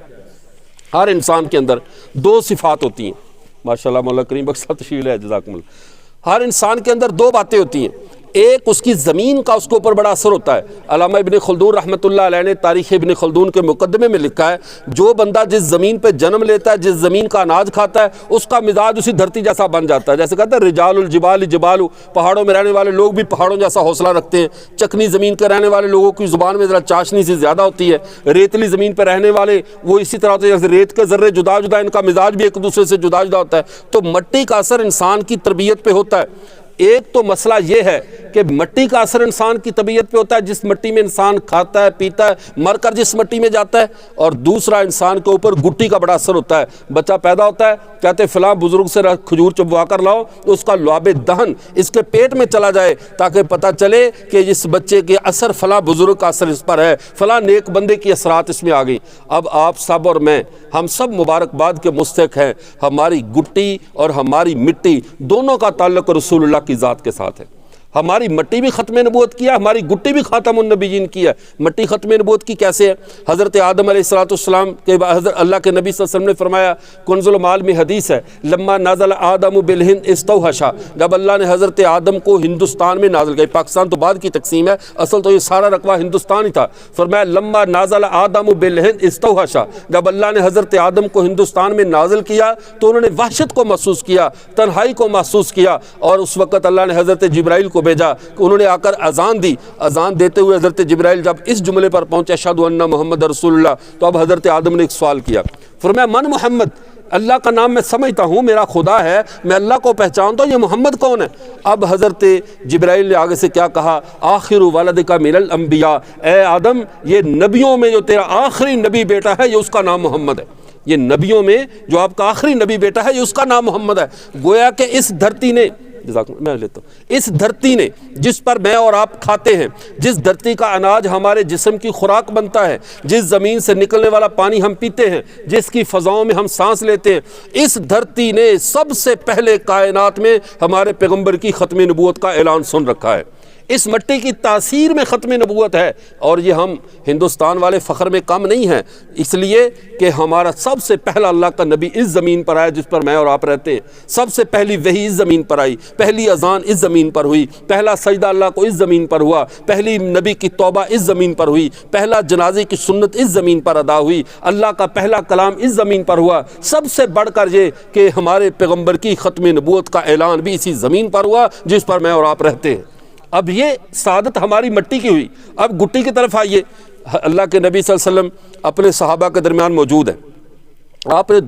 ہر انسان کے اندر 2 صفات ہوتی ہیں۔ ماشاءاللہ مولا کریم بخش تشریف ہے، جزاکم اللہ۔ ہر انسان کے اندر 2 باتیں ہوتی ہیں، ایک اس کی زمین کا اس کے اوپر بڑا اثر ہوتا ہے۔ علامہ ابن خلدون رحمۃ اللہ علیہ نے تاریخ ابن خلدون کے مقدمے میں لکھا ہے جو بندہ جس زمین پہ جنم لیتا ہے، جس زمین کا اناج کھاتا ہے، اس کا مزاج اسی دھرتی جیسا بن جاتا ہے۔ جیسے کہتا ہے رجال الجبال جبال، پہاڑوں میں رہنے والے لوگ بھی پہاڑوں جیسا حوصلہ رکھتے ہیں، چکنی زمین کے رہنے والے لوگوں کی زبان میں ذرا چاشنی سی زیادہ ہوتی ہے، ریتلی زمین پہ رہنے والے وہ اسی طرح ہوتے ہیں جیسے ریت کے ذرے جدا جدا، ان کا مزاج بھی ایک دوسرے سے جدا جدا ہوتا ہے۔ تو مٹی کا اثر انسان کی تربیت پہ ہوتا ہے۔ ایک تو مسئلہ یہ ہے کہ مٹی کا اثر انسان کی طبیعت پہ ہوتا ہے، جس مٹی میں انسان کھاتا ہے پیتا ہے، مر کر جس مٹی میں جاتا ہے، اور دوسرا انسان کے اوپر گٹی کا بڑا اثر ہوتا ہے۔ بچہ پیدا ہوتا ہے، کہتے ہیں فلاں بزرگ سے کھجور چبوا کر لاؤ، اس کا لعاب دہن اس کے پیٹ میں چلا جائے تاکہ پتہ چلے کہ اس بچے کے اثر فلاں بزرگ کا اثر اس پر ہے، فلاں نیک بندے کی اثرات اس میں آ گئی۔ اب آپ سب اور میں، ہم سب مبارکباد کے مستحق ہیں، ہماری گٹی اور ہماری مٹی دونوں کا تعلق رسول اللہ کی ذات کے ساتھ ہے۔ ہماری مٹی بھی ختم نبوت کی ہے، ہماری گٹی بھی خاتم النبیین کی ہے۔ مٹی ختم نبوت کی کیسے ہے؟ حضرت آدم علیہ السلام کے بعد حضرت اللہ کے نبی صلی اللہ علیہ وسلم نے فرمایا، کنز المال میں حدیث ہے، لما نازل آدم بالہند استوحشا، جب اللہ نے حضرت آدم کو ہندوستان میں نازل کیا، پاکستان تو بعد کی تقسیم ہے، اصل تو یہ سارا رقبہ ہندوستان ہی تھا۔ فرمایا لما نازل آدم بالہند استوحشا، جب اللہ نے حضرت آدم کو ہندوستان میں نازل کیا تو انہوں نے وحشت کو محسوس کیا، تنہائی کو محسوس کیا، اور اس وقت اللہ نے حضرت جبرائیل کو بھیجا کہ انہوں نے آ کر اذان دی۔ اذان دیتے ہوئے حضرت جبرائیل جب اس جملے پر پہنچے اشہد ان محمد رسول اللہ، تو اب حضرت آدم نے ایک سوال کیا، فرمایا من محمد، اللہ کا نام میں سمجھتا ہوں، میرا خدا ہے، میں اللہ کو پہچانتا ہوں، یہ محمد کون ہے؟ اب حضرت جبرائیل نے آگے سے کیا کہا، آخر ولدک من الانبیاء، اے آدم یہ نبیوں میں جو تیرا آخری نبی بیٹا ہے یہ اس کا نام محمد ہے، یہ نبیوں میں جو آپ کا آخری نبی بیٹا ہے یہ اس کا نام محمد ہے۔ گویا کہ اس دھرتی نے، میں لیتا ہوں، اس دھرتی نے جس پر میں اور آپ کھاتے ہیں، جس دھرتی کا اناج ہمارے جسم کی خوراک بنتا ہے، جس زمین سے نکلنے والا پانی ہم پیتے ہیں، جس کی فضاؤں میں ہم سانس لیتے ہیں، اس دھرتی نے سب سے پہلے کائنات میں ہمارے پیغمبر کی ختم نبوت کا اعلان سن رکھا ہے۔ اس مٹی کی تاثیر میں ختم نبوت ہے، اور یہ ہم ہندوستان والے فخر میں کم نہیں ہیں، اس لیے کہ ہمارا سب سے پہلا اللہ کا نبی اس زمین پر آیا جس پر میں اور آپ رہتے ہیں، سب سے پہلی وحی اس زمین پر آئی، پہلی اذان اس زمین پر ہوئی، پہلا سجدہ اللہ کو اس زمین پر ہوا، پہلی نبی کی توبہ اس زمین پر ہوئی، پہلا جنازے کی سنت اس زمین پر ادا ہوئی، اللہ کا پہلا کلام اس زمین پر ہوا، سب سے بڑھ کر یہ کہ ہمارے پیغمبر کی ختم نبوت کا اعلان بھی اسی زمین پر ہوا جس پر میں اور آپ رہتے ہیں۔ اب یہ سعادت ہماری مٹی کی ہوئی۔ اب گٹی کی طرف آئیے، اللہ کے نبی صلی اللہ علیہ وسلم اپنے صحابہ کے درمیان موجود ہیں، آپ نے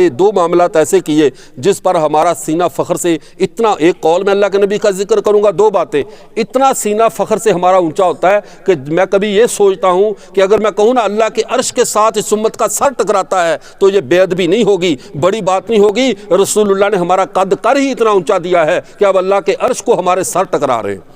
دو معاملات ایسے کیے جس پر ہمارا سینہ فخر سے اتنا، ایک قول میں اللہ کے نبی کا ذکر کروں گا، دو باتیں، اتنا سینہ فخر سے ہمارا اونچا ہوتا ہے کہ میں کبھی یہ سوچتا ہوں کہ اگر میں کہوں نا اللہ کے عرش کے ساتھ اس امت کا سر ٹکراتا ہے تو یہ بے ادبی نہیں ہوگی، بڑی بات نہیں ہوگی۔ رسول اللہ نے ہمارا قد کر ہی اتنا اونچا دیا ہے کہ اب اللہ کے عرش کو ہمارے سر ٹکرا رہے ہیں۔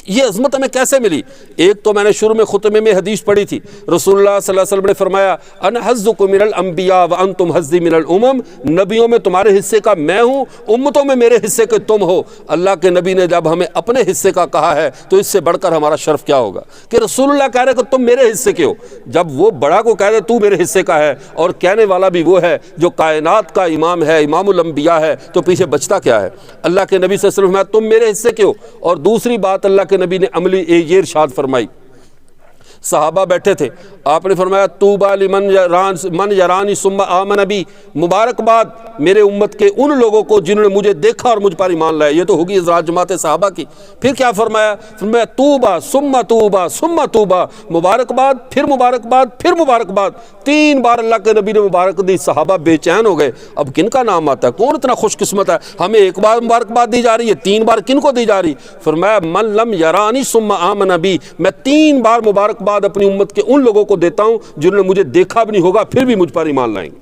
یہ عظمت ہمیں کیسے ملی؟ ایک تو میں نے شروع میں خطبے میں حدیث پڑھی تھی، رسول اللہ صلی اللہ علیہ وسلم نے فرمایا انا حظکم من الانبیاء وانتم حظی من الامم، نبیوں میں تمہارے حصے کا میں ہوں، امتوں میں میرے حصے کے تم ہو۔ اللہ کے نبی نے جب ہمیں اپنے حصے کا کہا ہے تو اس سے بڑھ کر ہمارا شرف کیا ہوگا کہ رسول اللہ کہہ رہے کہ تم میرے حصے کے ہو۔ جب وہ بڑا کو کہہ رہے تو میرے حصے کا ہے، اور کہنے والا بھی وہ ہے جو کائنات کا امام ہے، امام الانبیاء ہے، تو پیچھے بچتا کیا ہے؟ اللہ کے نبی صلی اللہ علیہ وسلم نے تم میرے حصے کے ہو۔ اور دوسری بات اللہ کے نبی نے عملی یہ ارشاد فرمائی، صحابہ بیٹھے تھے، آپ نے فرمایا طوبی لمن من یرانی ثم آمن بی، مبارکباد میرے امت کے ان لوگوں کو جنہوں نے مجھے دیکھا اور مجھ پر ایمان لائے۔ یہ تو ہوگی ازراج جماعت صحابہ کی۔ پھر کیا فرمایا؟ فرمایا طوبی ثم طوبی ثم طوبی، مبارکباد پھر مبارکباد پھر مبارکباد، 3 بار اللہ کے نبی نے مبارک دی۔ صحابہ بے چین ہو گئے، اب کن کا نام آتا ہے؟ کون اتنا خوش قسمت ہے ہمیں ایک بار مبارکباد دی جا رہی ہے، 3 بار کن کو دی جا رہی؟ فرمایا من لم یرانی ثم آمن بی، میں 3 بار مبارکباد اپنی امت کے ان لوگوں کو دیتا ہوں جنہوں نے مجھے دیکھا بھی نہیں ہوگا پھر بھی مجھ پر ایمان لائیں گے،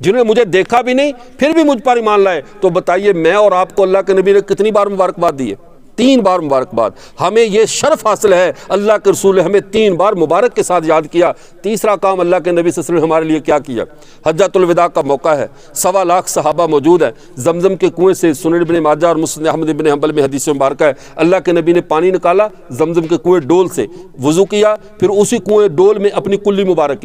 جنہوں نے مجھے دیکھا بھی نہیں پھر بھی مجھ پر ایمان لائے۔ تو بتائیے میں اور آپ کو اللہ کے نبی نے کتنی بار مبارکباد دی ہے؟ 3 بار مبارکباد۔ ہمیں یہ شرف حاصل ہے، اللہ کے رسول نے ہمیں 3 بار مبارک کے ساتھ یاد کیا۔ تیسرا کام اللہ کے نبی صلی اللہ علیہ وسلم نے ہمارے لیے کیا کیا؟ حجۃ الوداع کا موقع ہے، 1.25 لاکھ صحابہ موجود ہیں، زمزم کے کنویں سے سنن ابن ماجہ اور مسند احمد ابن حنبل میں حدیث مبارکہ ہے، اللہ کے نبی نے پانی نکالا زمزم کے کنویں ڈول سے، وضو کیا، پھر اسی کنویں ڈول میں اپنی کلی مبارک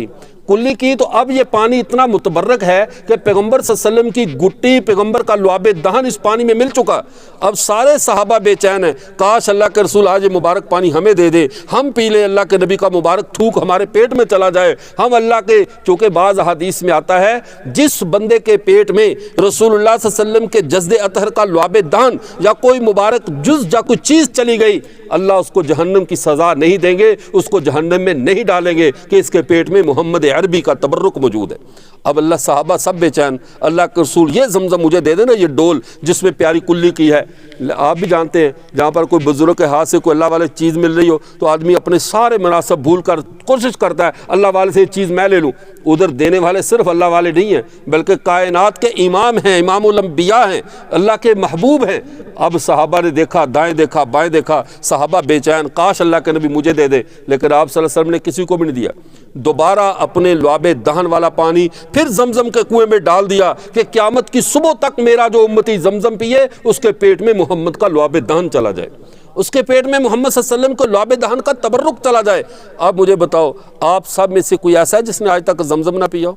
کی تو اب یہ پانی اتنا متبرک ہے کہ پیغمبر صلی اللہ علیہ وسلم کی گٹی، پیغمبر کا لعاب دہن اس پانی میں مل چکا۔ اب سارے صحابہ بے چین ہیں، کاش اللہ کے رسول آج یہ مبارک پانی ہمیں دے دے، ہم پی لیں، اللہ کے نبی کا مبارک تھوک ہمارے پیٹ میں چلا جائے، ہم اللہ کے، چونکہ بعض احادیث میں آتا ہے جس بندے کے پیٹ میں رسول اللہ صلی اللہ علیہ وسلم کے جسد اطہر کا لعاب دہن یا کوئی مبارک جز یا کوئی چیز چلی گئی، اللہ اس کو جہنم کی سزا نہیں دیں گے، اس کو جہنم میں نہیں ڈالیں گے کہ اس کے پیٹ میں محمد عربی کا تبرک موجود ہے۔ اب اللہ، صحابہ سب بے چین، اللہ کے رسول یہ زمزم مجھے دے دینا، یہ ڈول جس میں پیاری کلی کی ہے۔ آپ بھی جانتے ہیں جہاں پر کوئی بزرگ کے ہاتھ سے کوئی اللہ والے چیز مل رہی ہو تو آدمی اپنے سارے مناسب بھول کر کوشش کرتا ہے اللہ والے سے یہ چیز میں لے لوں۔ ادھر دینے والے صرف اللہ والے نہیں ہیں بلکہ کائنات کے امام ہیں، امام الانبیاء ہیں، اللہ کے محبوب ہیں۔ اب صحابہ نے دیکھا، دائیں دیکھا، بائیں دیکھا، صحابہ بے چین، کاش اللہ کے نبی مجھے دے دے، لیکن آپ صلی اللہ علیہ وسلم نے کسی کو بھی نہیں دیا۔ دوبارہ اپنے لعاب دہن والا پانی پھر زمزم کے کنویں میں ڈال دیا کہ قیامت کی صبح تک میرا جو امتی زمزم پیے اس کے پیٹ میں محمد کا لعاب دہن چلا جائے، اس کے پیٹ میں محمد صلی اللہ علیہ وسلم کو لعاب دہن کا تبرک چلا جائے۔ اب مجھے بتاؤ، آپ سب میں سے کوئی ایسا ہے جس نے آج تک زمزم نہ پیا ہو؟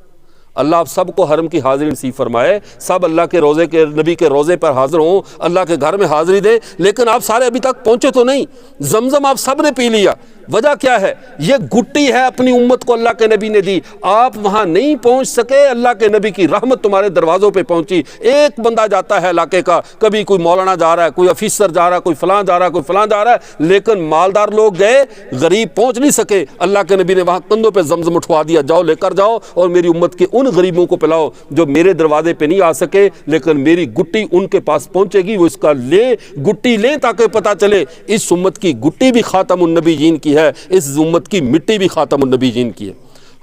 اللہ آپ سب کو حرم کی حاضری نصیب فرمائے، سب اللہ کے روزے کے، نبی کے روزے پر حاضر ہوں، اللہ کے گھر میں حاضری دیں، لیکن آپ سارے ابھی تک پہنچے تو نہیں۔ زمزم آپ سب نے پی لیا، وجہ کیا ہے؟ یہ گٹی ہے اپنی امت کو اللہ کے نبی نے دی، آپ وہاں نہیں پہنچ سکے، اللہ کے نبی کی رحمت تمہارے دروازوں پہ پہنچی۔ ایک بندہ جاتا ہے علاقے کا، کبھی کوئی مولانا جا رہا ہے، کوئی افیسر جا رہا ہے، کوئی فلاں جا رہا ہے، کوئی فلاں جا رہا ہے، لیکن مالدار لوگ گئے، غریب پہنچ نہیں سکے، اللہ کے نبی نے وہاں کندھوں پہ زمزم اٹھوا دیا، جاؤ لے کر جاؤ اور میری امت کے ان غریبوں کو پلاؤ جو میرے دروازے پہ نہیں آ سکے، لیکن میری گٹی ان کے پاس پہنچے گی، وہ اس کا گٹی لیں تاکہ پتہ چلے اس امت کی گٹی بھی خاتم النبیین کی ہے، اس امت کی مٹی بھی خاتم النبیین کی ہے۔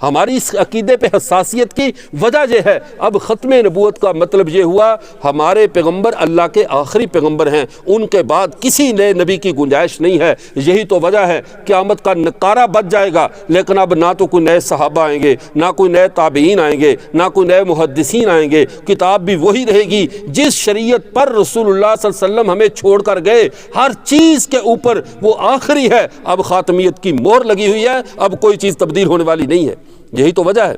ہماری اس عقیدے پہ حساسیت کی وجہ یہ ہے، اب ختم نبوت کا مطلب یہ ہوا ہمارے پیغمبر اللہ کے آخری پیغمبر ہیں، ان کے بعد کسی نئے نبی کی گنجائش نہیں ہے۔ یہی تو وجہ ہے قیامت کا نکارہ بچ جائے گا، لیکن اب نہ تو کوئی نئے صحابہ آئیں گے، نہ کوئی نئے تابعین آئیں گے، نہ کوئی نئے محدثین آئیں گے، کتاب بھی وہی رہے گی جس شریعت پر رسول اللہ صلی اللہ علیہ وسلم ہمیں چھوڑ کر گئے، ہر چیز کے اوپر وہ آخری ہے، اب خاتمیت کی مہر لگی ہوئی ہے، اب کوئی چیز تبدیل ہونے والی نہیں ہے۔ یہی تو وجہ ہے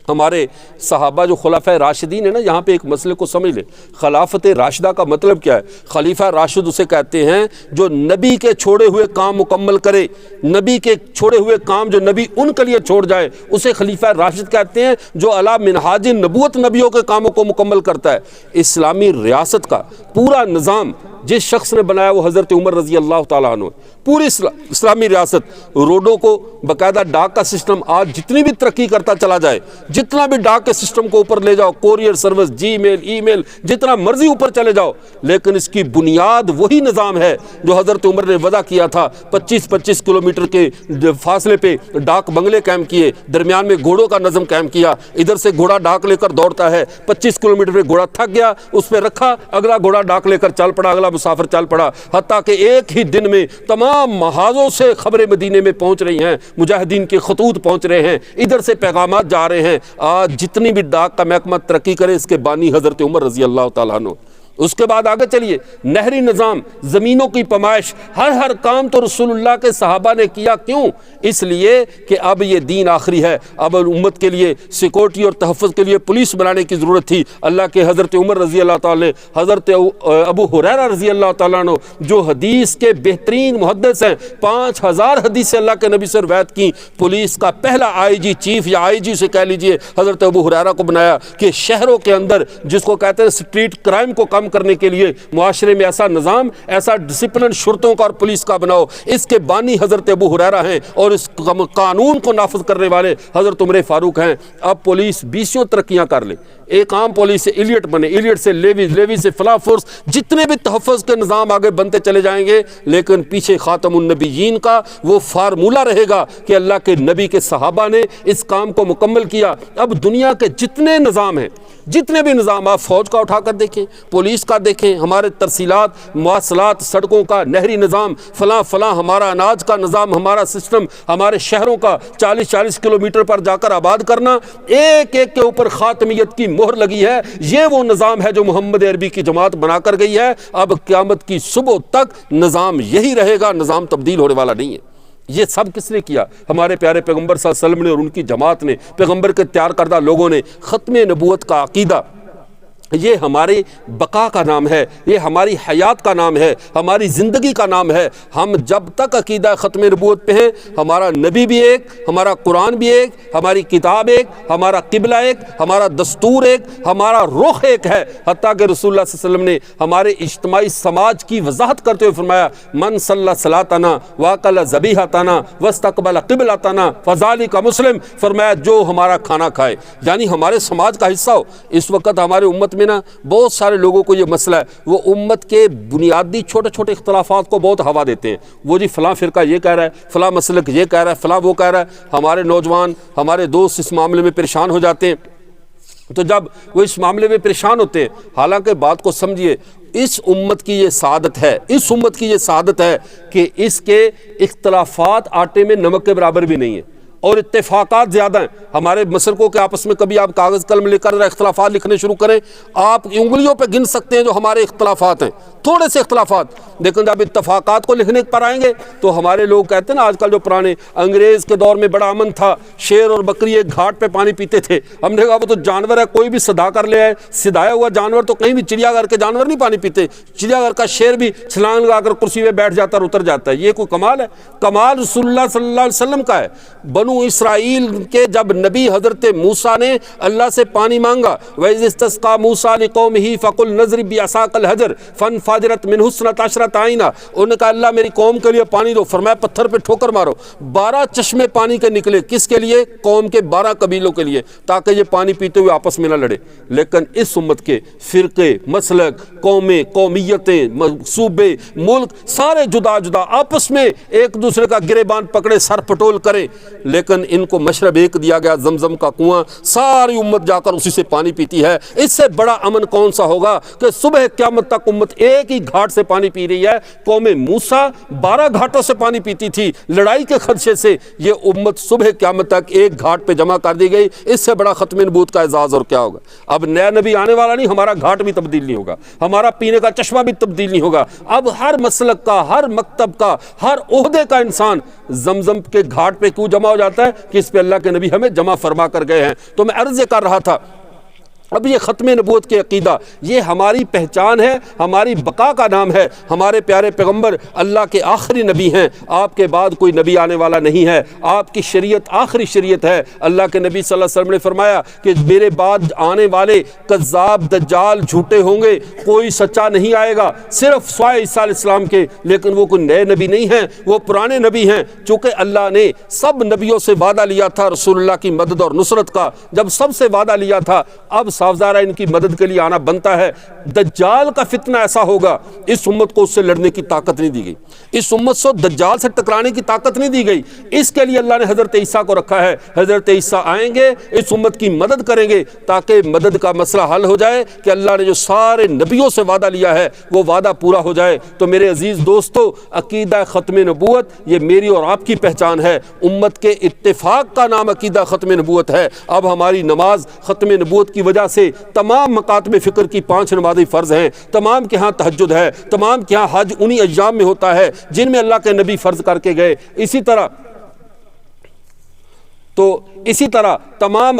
ہمارے صحابہ جو خلفۂ راشدین ہیں نا، یہاں پہ ایک مسئلے کو سمجھ لیں۔ خلافت راشدہ کا مطلب کیا ہے؟ خلیفہ راشد اسے کہتے ہیں جو نبی کے چھوڑے ہوئے کام مکمل کرے، نبی کے چھوڑے ہوئے کام جو نبی ان کے لیے چھوڑ جائے اسے خلیفہ راشد کہتے ہیں، جو علی منہاج نبوت نبیوں کے کاموں کو مکمل کرتا ہے۔ اسلامی ریاست کا پورا نظام جس شخص نے بنایا وہ حضرت عمر رضی اللہ تعالیٰ عنہ، پوری اسلامی ریاست، روڈوں کو باقاعدہ ڈاک کا سسٹم، آج جتنی بھی ترقی کرتا چلا جائے، جتنا بھی ڈاک کے سسٹم کو اوپر لے جاؤ، کوریئر سروس، جی میل، ای میل، جتنا مرضی اوپر چلے جاؤ، لیکن اس کی بنیاد وہی نظام ہے جو حضرت عمر نے وضع کیا تھا۔ 25-25 کلومیٹر کے فاصلے پہ ڈاک بنگلے قائم کیے، درمیان میں گھوڑوں کا نظم قائم کیا، ادھر سے گھوڑا ڈاک لے کر دوڑتا ہے، 25 کلومیٹر پہ گھوڑا تھک گیا، اس پہ رکھا، اگلا گھوڑا ڈاک لے کر چل پڑا، اگلا مسافر چل پڑا، حتیٰ کہ ایک ہی دن میں تمام محاذوں سے خبریں مدینے میں پہنچ رہی ہیں، مجاہدین کے خطوط پہنچ رہے ہیں، ادھر سے پیغامات جا رہے ہیں۔ آج جتنی بھی ڈاک کا محکمہ ترقی کرے، اس کے بانی حضرت عمر رضی اللہ تعالیٰ عنہ۔ اس کے بعد آگے چلیے، نہری نظام، زمینوں کی پیمائش، ہر کام تو رسول اللہ کے صحابہ نے کیا۔ کیوں؟ اس لیے کہ اب یہ دین آخری ہے، اب امت کے لیے سیکورٹی اور تحفظ کے لیے پولیس بنانے کی ضرورت تھی۔ اللہ کے حضرت عمر رضی اللہ تعالیٰ نے حضرت ابو ہریرہ رضی اللہ تعالیٰ عنہ جو حدیث کے بہترین محدث ہیں، 5000 حدیث اللہ کے نبی سے روایت کی، پولیس کا پہلا آئی جی چیف یا آئی جی سے کہہ لیجئے حضرت ابو ہریرہ کو بنایا کہ شہروں کے اندر جس کو کہتے ہیں سٹریٹ کرائم کو کم کرنے کے لیے معاشرے میں ایسا نظام، ایسا ڈسپلن شرطوں کا اور پولیس کا بناؤ۔ اس کے بانی حضرت ابو ہریرہ ہیں اور اس قانون کو نافذ کرنے والے حضرت عمر فاروق ہیں۔ اب پولیس 20 ترقیاں کر لے، ایک عام پولیس سے ایلیٹ بنے، ایلیٹ سے لیوی، لیوی سے فلاں فورس، جتنے بھی تحفظ کے نظام آگے بنتے چلے جائیں گے، لیکن پیچھے خاتم النبیین کا وہ فارمولہ رہے گا کہ اللہ کے نبی کے صحابہ نے اس کام کو مکمل کیا۔ اب دنیا کے جتنے نظام ہیں، جتنے بھی نظام، آپ فوج کا اٹھا کر دیکھیں، پولیس کا دیکھیں، ہمارے ترسیلات، مواصلات، سڑکوں کا، نہری نظام، فلاں فلاں، ہمارا اناج کا نظام، ہمارا سسٹم، ہمارے شہروں کا 40-40 کلومیٹر پر جا کر آباد کرنا، ایک ایک کے اوپر خاتمیت کی مہر لگی ہے۔ یہ وہ نظام ہے جو محمد عربی کی جماعت بنا کر گئی ہے۔ اب قیامت کی صبح تک نظام یہی رہے گا، نظام تبدیل ہونے والا نہیں ہے۔ یہ سب کس نے کیا؟ ہمارے پیارے پیغمبر صلی اللہ علیہ وسلم نے اور ان کی جماعت نے، پیغمبر کے تیار کردہ لوگوں نے۔ ختم نبوت کا عقیدہ یہ ہماری بقا کا نام ہے، یہ ہماری حیات کا نام ہے، ہماری زندگی کا نام ہے۔ ہم جب تک عقیدہ ختم نبوت پہ ہیں، ہمارا نبی بھی ایک، ہمارا قرآن بھی ایک، ہماری کتاب ایک، ہمارا قبلہ ایک، ہمارا دستور ایک، ہمارا رخ ایک ہے۔ حتیٰ کہ رسول اللہ صلی اللہ علیہ وسلم نے ہمارے اجتماعی سماج کی وضاحت کرتے ہوئے فرمایا، من صلی صلاتنا واکل ذبیحتنا واستقبل قبلتنا فذلک مسلم، فرمایا جو ہمارا کھانا کھائے، یعنی ہمارے سماج کا حصہ ہو۔ اس وقت ہمارے امت میں نا بہت سارے لوگوں کو یہ مسئلہ ہے، وہ امت کے بنیادی چھوٹے چھوٹے اختلافات کو بہت ہوا دیتے ہیں۔ وہ جی فلاں فرقہ یہ کہہ رہا ہے، فلاں مسلک یہ کہہ رہا ہے، فلاں وہ کہہ رہا ہے۔ ہمارے نوجوان، ہمارے دوست اس معاملے میں پریشان ہو جاتے ہیں۔ تو جب وہ اس معاملے میں پریشان ہوتے ہیں، حالانکہ بات کو سمجھیے، اس امت کی یہ سعادت ہے، اس امت کی یہ سعادت ہے کہ اس کے اختلافات آٹے میں نمک کے برابر بھی نہیں ہیں اور اتفاقات زیادہ ہیں۔ ہمارے مسلکوں کے آپس میں کبھی آپ کاغذ قلم لے کر اختلافات لکھنے شروع کریں، آپ انگلیوں پہ گن سکتے ہیں جو ہمارے اختلافات ہیں، تھوڑے سے اختلافات۔ لیکن جب اتفاقات کو لکھنے پر آئیں گے تو ہمارے لوگ کہتے ہیں نا، آج کل جو پرانے انگریز کے دور میں بڑا امن تھا، شیر اور بکری ایک گھاٹ پہ پانی پیتے تھے، ہم نے کہا وہ تو جانور ہے، کوئی بھی صدا کر لے آئے، صدایا ہوا جانور تو کہیں بھی، چڑیا گھر کے جانور نہیں پانی پیتے، چڑیا گھر کا شیر بھی چھلانگ لگا کر کرسی پہ بیٹھ جاتا اور اتر جاتا ہے۔ یہ کوئی کمال ہے؟ کمال رسول اللہ صلی اللہ علیہ وسلم کا ہے۔ بنو اسرائیل کے جب نبی حضرت موسیٰ نے اللہ سے پانی مانگا، وَإِذِ اسْتَسْقَىٰ مُوسَىٰ لِقَوْمِهِ فَقُلْ نَضْرِب بِعَصَاكَ الْحَجَرَ فَانْفَجَرَتْ مِنْهُ اثْنَتَا عَشْرَةَ عَيْنًا، انہوں نے کہا اللہ میری قوم کے لیے پانی دو، فرمایا پتھر پہ ٹھوکر مارو، 12 چشمے پانی کے نکلے۔ کس کے لیے؟ قوم کے 12 قبیلوں کے لیے، تاکہ یہ پانی پیتے ہوئے آپس میں نہ لڑے۔ لیکن اس امت کے فرقے، مسلک، قومیں، قومیتیں، صوبے، ملک سارے جدا جدا آپس میں ایک دوسرے کا گریبان پکڑے، سر پٹول کریں، لیکن ان کو مشرب ایک دیا گیا زمزم کا کنواں، ساری امت جا کر اسی سے پانی پیتی ہے۔ اس سے بڑا امن کون سا ہوگا کہ صبح قیامت تک امت ایک ہی گھاٹ سے پانی پی رہی ہے۔ قوم موسیٰ 12 گھاٹوں سے پانی پیتی تھی لڑائی کے خدشے سے، یہ امت صبح قیامت تک ایک گھاٹ پہ جمع کر دی گئی۔ اس سے بڑا ختم نبوت کا اعزاز اور کیا ہوگا؟ اب نیا نبی آنے والا نہیں، ہمارا گھاٹ بھی تبدیل نہیں ہوگا، ہمارا پینے کا چشمہ بھی تبدیل نہیں ہوگا۔ اب ہر مسلک کا، ہر مکتب کا، ہر عہدے کا انسان زمزم کے گھاٹ پہ کیوں جمع ہو جاتا ہے؟ کہ اس پہ اللہ کے نبی ہمیں جمع فرما کر گئے ہیں۔ تو میں عرض کر رہا تھا، اب یہ ختم نبوت کے عقیدہ یہ ہماری پہچان ہے، ہماری بقا کا نام ہے۔ ہمارے پیارے پیغمبر اللہ کے آخری نبی ہیں، آپ کے بعد کوئی نبی آنے والا نہیں ہے، آپ کی شریعت آخری شریعت ہے۔ اللہ کے نبی صلی اللہ علیہ وسلم نے فرمایا کہ میرے بعد آنے والے کذاب دجال جھوٹے ہوں گے، کوئی سچا نہیں آئے گا صرف سوائے عیسیٰ علیہ السلام کے، لیکن وہ کوئی نئے نبی نہیں ہیں، وہ پرانے نبی ہیں۔ چونکہ اللہ نے سب نبیوں سے وعدہ لیا تھا رسول اللہ کی مدد اور نصرت کا، جب سب سے وعدہ لیا تھا اب صاف ظاہر ہے ان کی مدد کے لیے آنا بنتا ہے۔ دجال کا فتنہ ایسا ہوگا، اس امت کو اس سے لڑنے کی طاقت نہیں دی گئی، اس امت سے دجال سے ٹکرانے کی طاقت نہیں دی گئی۔ اس کے لیے اللہ نے حضرت عیسیٰ کو رکھا ہے۔ حضرت عیسیٰ آئیں گے، اس امت کی مدد کریں گے تاکہ مدد کا مسئلہ حل ہو جائے کہ اللہ نے جو سارے نبیوں سے وعدہ لیا ہے وہ وعدہ پورا ہو جائے۔ تو میرے عزیز دوستو، عقیدہ ختم نبوت یہ میری اور آپ کی پہچان ہے، امت کے اتفاق کا نام عقیدہ ختم نبوت ہے۔ اب ہماری نماز ختم نبوت کی وجہ سے تمام مکاتب فکر کی 5 نمازیں فرض ہیں، تمام کے ہاں تہجد ہے، تمام کے ہاں حج انہی ایام میں ہوتا ہے جن میں اللہ کے نبی فرض کر کے گئے۔ اسی طرح تمام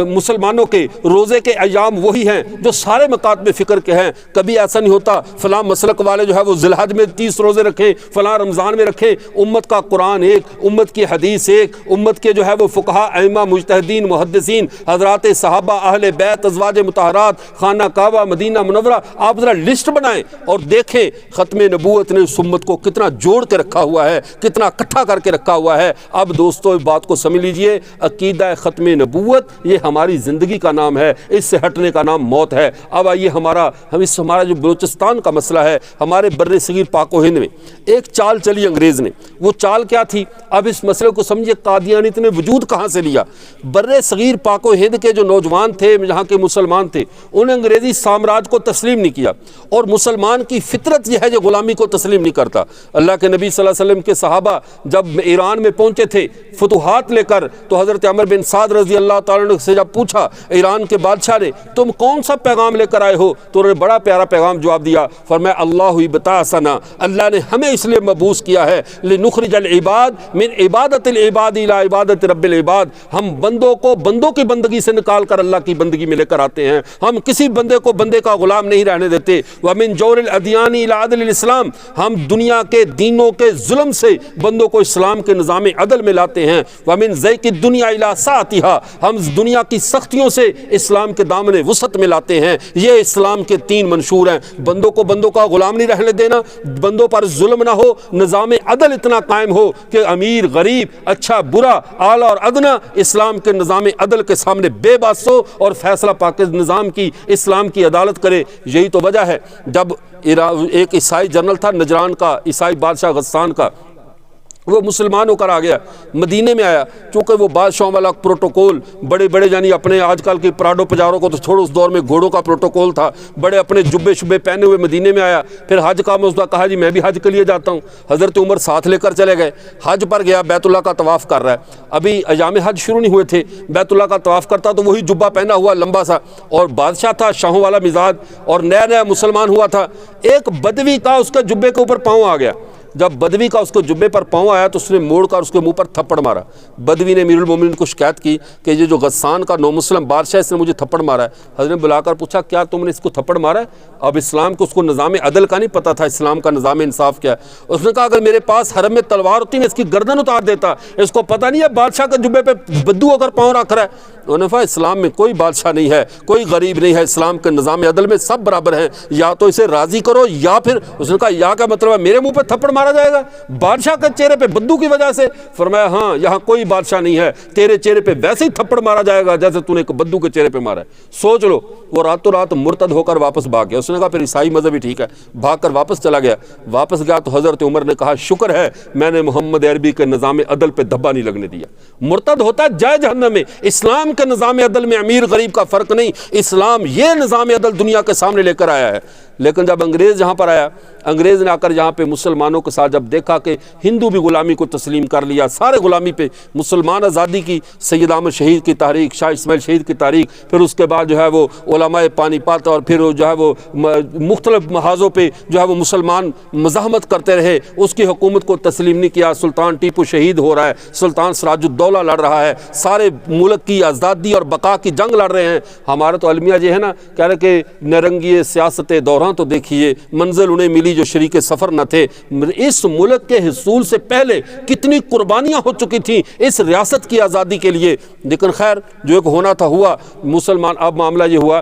مسلمانوں کے روزے کے ایام وہی ہیں جو سارے مکاتب فکر کے ہیں۔ کبھی ایسا نہیں ہوتا فلاں مسلک والے جو ہے وہ ذی الحج میں 30 روزے رکھیں، فلاں رمضان میں رکھیں۔ امت کا قرآن ایک، امت کی حدیث ایک، امت کے جو ہے وہ فقہا، ائمہ، مجتہدین، محدثین، حضرات صحابہ، اہل بیت، ازواج مطہرات، خانہ کعبہ، مدینہ منورہ، آپ ذرا لسٹ بنائیں اور دیکھیں ختم نبوت نے اس امت کو کتنا جوڑ کے رکھا ہوا ہے، کتنا اکٹھا کر کے رکھا ہوا ہے۔ اب دوستو اس بات کو سمجھ لیجئے، عقیدہ ختم نبوت یہ ہماری زندگی کا نام ہے، اس سے ہٹنے کا نام موت ہے۔ اب آئیے ہمارا جو بلوچستان کا مسئلہ ہے، ہمارے بر صغیر پاک و ہند میں ایک چال چلی انگریز نے، وہ چال کیا تھی؟ اب اس مسئلے کو سمجھے قادیانیت نے وجود کہاں سے لیا۔ بر صغیر پاک و ہند کے جو نوجوان تھے، جہاں کے مسلمان تھے، انہیں انگریزی سامراج کو تسلیم نہیں کیا، اور مسلمان کی فطرت یہ ہے جو غلامی کو تسلیم نہیں کرتا۔ اللہ کے نبی صلی اللہ علیہ وسلم کے صحابہ جب ایران میں پہنچے تھے فتوحات لے کر، تو حضرت عمر بن سعد رضی اللہ تعالیٰ عنہ سے جب پوچھا ایران کے بادشاہ نے تم کون سا پیغام لے کر آئے ہو، تو انہوں نے بڑا پیارا پیغام جواب دیا، فرمایا اللہ بتعثنا، اللہ نے ہمیں اس لیے مبعوث کیا ہے لنخرج العباد من عبادت العباد الى عبادت رب العباد، ہم بندوں کو بندوں کی بندگی سے نکال کر اللہ کی بندگی میں لے کر آتے ہیں، ہم کسی بندے کو بندے کا غلام نہیں رہنے دیتے۔ ومن جور الادیان الى عدل الاسلام، ہم دنیا کے دینوں کے ظلم سے بندوں کو اسلام کے نظام عدل میں لاتے ہیں۔ ومن ضیق الدنیا الى سعتها، ہم دنیا کی سختیوں سے اسلام کے دامن وسعت میں لاتے ہیں۔ یہ اسلام کے 3 منشور ہیں، بندوں کو بندوں کا غلام نہیں رہنے دینا، بندوں پر ظلم نہ ہو، نظام عدل اتنا قائم ہو کہ امیر غریب، اچھا برا، اعلیٰ اور ادنا اسلام کے نظام عدل کے سامنے بے باس ہو اور فیصلہ پاکستان نظام کی اسلام کی عدالت کرے۔ یہی تو وجہ ہے جب ایک عیسائی جنرل تھا نجران کا، عیسائی بادشاہ غسان کا، وہ مسلمان ہو کر آ گیا، مدینے میں آیا، چونکہ وہ بادشاہوں والا پروٹوکول بڑے بڑے، یعنی اپنے آج کل کے پراڈو پجاروں کو تو چھوڑو، اس دور میں گھوڑوں کا پروٹوکول تھا، بڑے اپنے جبے شبے پہنے ہوئے مدینے میں آیا۔ پھر حج کا مسئلہ کہا جی میں بھی حج کے لیے جاتا ہوں، حضرت عمر ساتھ لے کر چلے گئے، حج پر گیا، بیت اللہ کا طواف کر رہا ہے، ابھی ایام حج شروع نہیں ہوئے تھے، بیت اللہ کا طواف کرتا تو وہی جبہ پہنا ہوا لمبا سا، اور بادشاہ تھا شاہوں والا مزاج، اور نیا نیا مسلمان ہوا تھا، ایک بدوی کا اس کے جبے کے اوپر پاؤں آ گیا۔ جب بدوی کا اس کو جبے پر پاؤں آیا تو اس نے موڑ کر اس کے منہ پر تھپڑ مارا۔ بدوی نے امیر المومنین کو شکایت کی کہ یہ جو غسان کا نو مسلم بادشاہ اس نے مجھے تھپڑ مارا ہے۔ حضرت نے بلا کر پوچھا کیا تم نے اس کو تھپڑ مارا ہے؟ اب اسلام کو اس کو نظام عدل کا نہیں پتہ تھا، اسلام کا نظام انصاف کیا ہے۔ اس نے کہا اگر میرے پاس حرم میں تلوار ہوتی میں اس کی گردن اتار دیتا، اس کو پتہ نہیں ہے بادشاہ کے جبے پہ بدو اگر پاؤں رکھ رہا ہے۔ انہوں نے کہا اسلام میں کوئی بادشاہ نہیں ہے، کوئی غریب نہیں ہے، اسلام کے نظام عدل میں سب برابر ہیں، یا تو اسے راضی کرو یا پھر اس نے کہا یا کا مطلب ہے میرے منہ پہ تھپڑ مارا جائے گا بادشاہ کے چہرے پہ بدو کی وجہ سے؟ فرمایا ہاں یہاں کوئی بادشاہ نہیں ہے، تیرے چہرے پہ ویسے ہی تھپڑ مارا جائے گا جیسے تو نے ایک بدو کے چہرے پہ مارا ہے۔ سوچ لو، وہ راتوں رات مرتد ہو کر واپس بھاگ گیا۔ اس نے کہا پھر عیسائی مذہب ہی ٹھیک ہے، بھاگ کر واپس چلا گیا۔ واپس گیا تو حضرت عمر نے کہا شکر ہے میں نے محمد عربی کے نظام عدل پہ دھبا نہیں لگنے دیا، مرتد ہوتا جائے جہنم میں۔ اسلام کے نظام عدل میں امیر غریب کا فرق نہیں، اسلام یہ نظام عدل دنیا کے سامنے لے کر آیا ہے۔ لیکن جب انگریز یہاں پر آیا، انگریز نے آ کر یہاں پہ مسلمانوں کے ساتھ جب دیکھا کہ ہندو بھی غلامی کو تسلیم کر لیا، سارے غلامی پہ، مسلمان آزادی کی سید احمد شہید کی تحریک، شاہ اسماعیل شہید کی تحریک، پھر اس کے بعد جو ہے وہ علماء پانی پات، اور پھر جو ہے وہ مختلف محاذوں پہ جو ہے وہ مسلمان مزاحمت کرتے رہے، اس کی حکومت کو تسلیم نہیں کیا۔ سلطان ٹیپو شہید ہو رہا ہے، سلطان سراج الدولہ لڑ رہا ہے، سارے ملک کی آزادی اور بقا کی جنگ لڑ رہے ہیں۔ ہمارا تو المیہ یہ ہے نا، کہہ رہے کہ نرنگی سیاست دوران تو دیکھیے منزل انہیں ملی جو شریک سفر نہ تھے۔ اس ملک کے حصول سے پہلے کتنی قربانیاں ہو چکی تھیں اس ریاست کی آزادی کے لیے، لیکن خیر جو ایک ہونا تھا ہوا۔ مسلمان اب معاملہ یہ ہوا،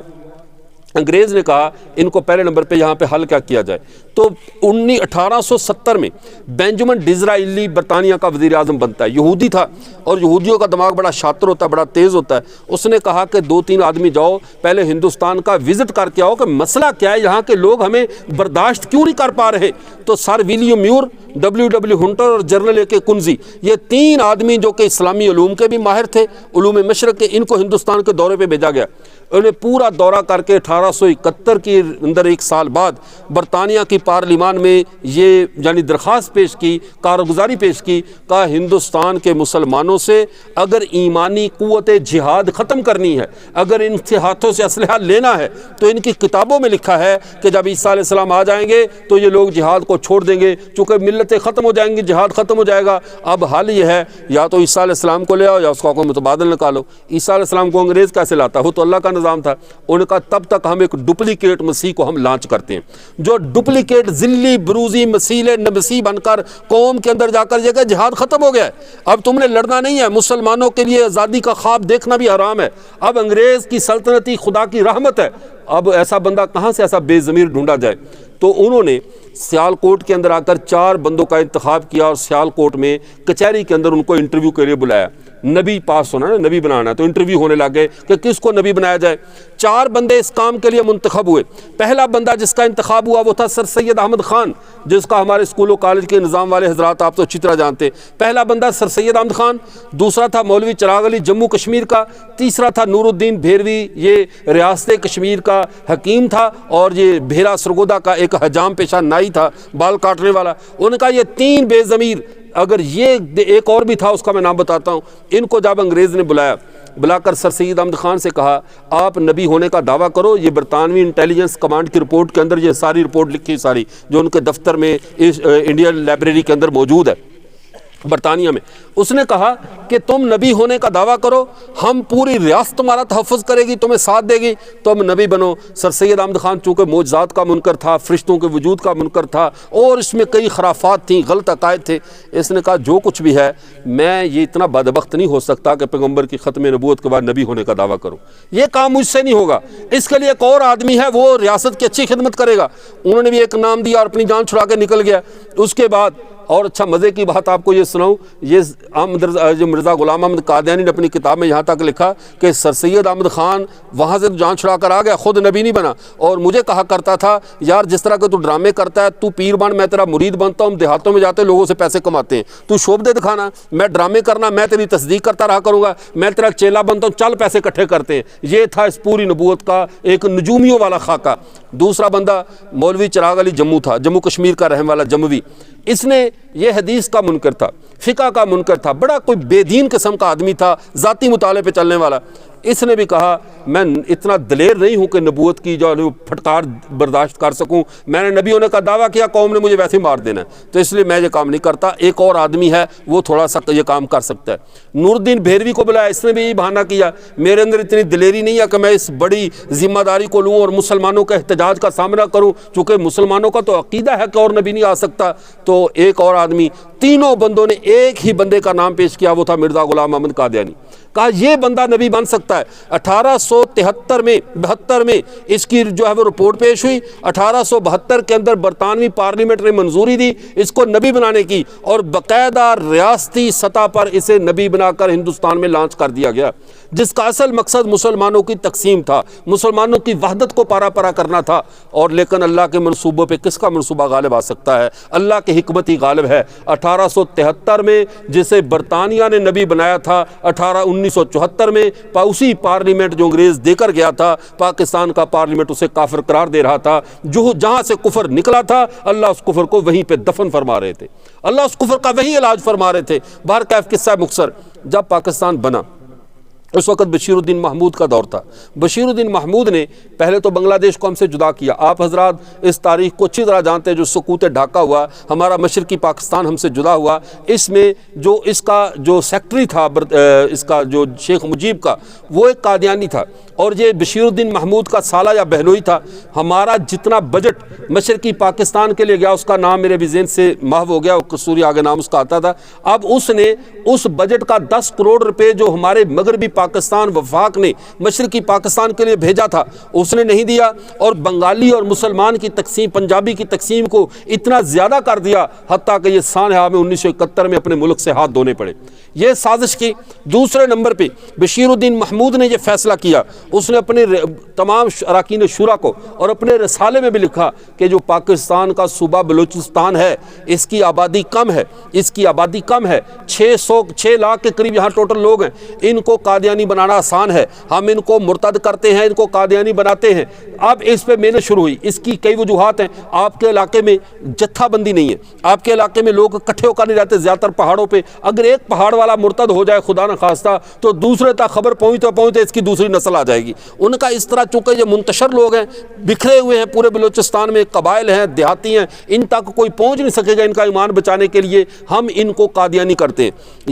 انگریز نے کہا ان کو پہلے نمبر پہ یہاں پہ حل کیا جائے، تو 1870 میں بینجامن ڈزرائیلی برطانیہ کا وزیر اعظم بنتا ہے، یہودی تھا، اور یہودیوں کا دماغ بڑا شاطر ہوتا ہے، بڑا تیز ہوتا ہے۔ اس نے کہا کہ 2-3 آدمی جاؤ پہلے ہندوستان کا وزٹ کر کے آؤ کہ مسئلہ کیا ہے، یہاں کے لوگ ہمیں برداشت کیوں نہیں کر پا رہے۔ تو سر ویلیام میور، W ہنٹر اور جنرل اے کے کنزی، یہ 3 آدمی جو کہ اسلامی علوم کے بھی ماہر تھے، علوم مشرق کے، ان کو ہندوستان کے دورے پہ بھیجا گیا۔ انہیں پورا دورہ کر کے 1871 کے اندر 1 سال بعد برطانیہ کی پارلیمان میں یہ یعنی درخواست پیش کی، کارگزاری پیش کی، کہا ہندوستان کے مسلمانوں سے اگر ایمانی قوت جہاد ختم کرنی ہے، اگر ان کے ہاتھوں سے اسلحہ لینا ہے، تو ان کی کتابوں میں لکھا ہے کہ جب عیسیٰ علیہ السلام آ جائیں گے تو یہ لوگ جہاد کو چھوڑ دیں گے، چونکہ ملتیں ختم ہو جائیں گی، جہاد ختم ہو جائے گا۔ اب حال یہ ہے یا تو عیسیٰ علیہ السلام کو لے آؤ یا اس کا کوئی متبادل نکالو۔ عیسیٰ علیہ السلام کو انگریز کیسے لاتا؟ وہ تو اللہ کا نظام تھا۔ ان کا تب تک ہم ایک ڈپلیکیٹ مسیح کو ہم لانچ کرتے ہیں، جو ڈپلیکیٹ ذلی بروزی مسیل نبسی بن کر قوم کے اندر جا کر یہ کہ جہاد ختم ہو گیا ہے، اب تم نے لڑنا نہیں ہے، مسلمانوں کے لیے آزادی کا خواب دیکھنا بھی حرام ہے، اب انگریز کی سلطنتی خدا کی رحمت ہے، اب ایسا بندہ کہاں سے ایسا بے ضمیر ڈھونڈا جائے۔ تو انہوں نے سیالکوٹ کے اندر آ کر 4 بندوں کا انتخاب کیا، اور سیالکوٹ میں کچہری کے اندر ان کو انٹرویو کے لیے بلایا۔ نبی پاس ہونا ہے، نبی بنانا ہے، تو انٹرویو ہونے لگے کہ کس کو نبی بنایا جائے۔ 4 بندے اس کام کے لیے منتخب ہوئے۔ پہلا بندہ جس کا انتخاب ہوا وہ تھا سر سید احمد خان، جس کا ہمارے اسکول و کالج کے نظام والے حضرات آپ تو اچھی طرح جانتے ہیں۔ پہلا بندہ سر سید احمد خان، دوسرا تھا مولوی چراغ علی جموں کشمیر کا، تیسرا تھا نور الدین بھیروی، یہ ریاست کشمیر کا حکیم تھا، اور یہ بھیرا سرگودا کا ایک حجام پیشہ نائی تھا، بال کاٹنے والا۔ انہوں نے کہا یہ 3 بے ضمیر، اگر یہ ایک اور بھی تھا اس کا میں نام بتاتا ہوں۔ ان کو جب انگریز نے بلا کر سر سید احمد خان سے کہا آپ نبی ہونے کا دعویٰ کرو، یہ برطانوی انٹیلیجنس کمانڈ کی رپورٹ کے اندر یہ ساری رپورٹ لکھی، ساری جو ان کے دفتر میں انڈین لائبریری کے اندر موجود ہے برطانیہ میں۔ اس نے کہا کہ تم نبی ہونے کا دعویٰ کرو، ہم پوری ریاست تمہارا تحفظ کرے گی، تمہیں ساتھ دے گی، تم نبی بنو۔ سر سید احمد خان چونکہ معجزات کا منکر تھا، فرشتوں کے وجود کا منکر تھا، اور اس میں کئی خرافات تھیں، غلط عقائد تھے، اس نے کہا جو کچھ بھی ہے میں یہ اتنا بدبخت نہیں ہو سکتا کہ پیغمبر کی ختم نبوت کے بعد نبی ہونے کا دعویٰ کروں، یہ کام مجھ سے نہیں ہوگا، اس کے لیے ایک اور آدمی ہے وہ ریاست کی اچھی خدمت کرے گا۔ انہوں نے بھی ایک نام دیا اور اپنی جان چھڑا کے نکل گیا۔ اس کے بعد اور اچھا مزے کی بات آپ کو یہ سناؤں، یہ جو مرزا غلام احمد قادیانی نے اپنی کتاب میں یہاں تک لکھا کہ سر سید احمد خان وہاں سے جان چھڑا کر آ گیا، خود نبی نہیں بنا، اور مجھے کہا کرتا تھا یار جس طرح کہ تو ڈرامے کرتا ہے، تو پیر بن، میں تیرا مرید بنتا ہوں، دیہاتوں میں جاتے لوگوں سے پیسے کماتے ہیں، تو شعبدے دکھانا، میں ڈرامے کرنا، میں تیری تصدیق کرتا رہا کروں گا، میں تیرا چیلا بنتا ہوں، چل پیسے اکٹھے کرتے ہیں۔ یہ تھا اس پوری نبوت کا ایک نجومیوں والا خاکہ۔ دوسرا بندہ مولوی چراغ علی جموں تھا، جموں کشمیر کا رہنے والا جموی، اس نے یہ حدیث کا منکر تھا، فقہ کا منکر تھا، بڑا کوئی بے دین قسم کا آدمی تھا، ذاتی مطالعے پہ چلنے والا۔ اس نے بھی کہا میں اتنا دلیر نہیں ہوں کہ نبوت کی جو پھٹکار برداشت کر سکوں، میں نے نبی ہونے کا دعویٰ کیا، قوم نے مجھے ویسے ہی مار دینا ہے، تو اس لیے میں یہ کام نہیں کرتا، ایک اور آدمی ہے وہ تھوڑا سا یہ کام کر سکتا ہے۔ نور الدین بھیروی کو بلایا، اس نے بھی یہ بہانہ کیا میرے اندر اتنی دلیری نہیں ہے کہ میں اس بڑی ذمہ داری کو لوں اور مسلمانوں کے احتجاج کا سامنا کروں، چونکہ مسلمانوں کا تو عقیدہ ہے کہ اور نبی نہیں آ سکتا۔ تو ایک اور آدمی، تینوں بندوں نے ایک ہی بندے کا نام پیش کیا، وہ تھا مرزا غلام احمد قادیانی۔ کہا یہ بندہ نبی بن سکتا ہے۔ 1872 میں اس کی جو ہے وہ رپورٹ پیش ہوئی، 1872 کے اندر برطانوی پارلیمنٹ نے منظوری دی اس کو نبی بنانے کی، اور باقاعدہ ریاستی سطح پر اسے نبی بنا کر ہندوستان میں لانچ کر دیا گیا، جس کا اصل مقصد مسلمانوں کی تقسیم تھا، مسلمانوں کی وحدت کو پارا پارا کرنا تھا۔ اور لیکن اللہ کے منصوبوں پہ کس کا منصوبہ غالب آ سکتا ہے؟ اللہ کی حکمت ہی غالب ہے۔ 1873 میں جسے برطانیہ نے نبی بنایا تھا، 1974 میں اسی پارلیمنٹ جو انگریز دے کر گیا تھا، پاکستان کا پارلیمنٹ اسے کافر قرار دے رہا تھا۔ جو جہاں سے کفر نکلا تھا اللہ اس کفر کو وہیں پہ دفن فرما رہے تھے، اللہ اس کفر کا وہی علاج فرما رہے تھے۔ بہرکیف قصہ مختصر، جب پاکستان بنا اس وقت بشیر الدین محمود کا دور تھا۔ بشیر الدین محمود نے پہلے تو بنگلہ دیش کو ہم سے جدا کیا۔ آپ حضرات اس تاریخ کو اچھی طرح جانتے ہیں، جو سقوط ڈھاکہ ہوا، ہمارا مشرقی پاکستان ہم سے جدا ہوا، اس میں جو اس کا جو سیکٹری تھا، اس کا جو شیخ مجیب کا، وہ ایک قادیانی تھا، اور یہ بشیر الدین محمود کا سالہ یا بہنوئی تھا۔ ہمارا جتنا بجٹ مشرقی پاکستان کے لیے گیا، اس کا نام میرے بھی ذہن سے محو ہو گیا، قصوری آگے نام اس کا آتا تھا۔ اب اس نے اس بجٹ کا 10 کروڑ روپے جو ہمارے مغربی پاکستان وفاق نے مشرقی پاکستان کے لیے بھیجا تھا اس نے نہیں دیا، اور بنگالی اور مسلمان کی تقسیم، پنجابی کی تقسیم کو اتنا زیادہ کر دیا حتیٰ کہ یہ سانحہ میں 1971 میں اپنے ملک سے ہاتھ دھونے پڑے۔ یہ سازش کی۔ دوسرے نمبر پہ بشیر الدین محمود نے یہ فیصلہ کیا، اس نے اپنے تمام اراکین شورا کو اور اپنے رسالے میں بھی لکھا کہ جو پاکستان کا صوبہ بلوچستان ہے اس کی آبادی کم ہے، اس کی آبادی کم ہے، 6 لاکھ کے قریب یہاں ٹوٹل لوگ ہیں، ان کو قادیانی بنانا آسان ہے، ہم ان کو مرتد کرتے ہیں، ان کو قادیانی بناتے ہیں۔ اب اس پہ محنت شروع ہوئی۔ اس کی کئی وجوہات ہیں۔ آپ کے علاقے میں جتھا بندی نہیں ہے، آپ کے علاقے میں لوگ اکٹھے ہو کر نہیں رہتے، زیادہ تر پہاڑوں پہ۔ اگر ایک پہاڑ والا مرتد ہو جائے خدا نہ خواستہ تو دوسرے تک خبر پہنچتے اس کی دوسری نسل آ جائے گی۔ ان کا اس طرح چونکہ یہ منتشر لوگ ہیں، بکھرے ہوئے ہیں پورے بلوچستان میں، قبائل ہیں، دیہاتی ہیں، ان تک کوئی پہنچ نہیں سکے گا ان کا ایمان بچانے کے لیے، ہم ان کو قادیانی کرتے ہیں۔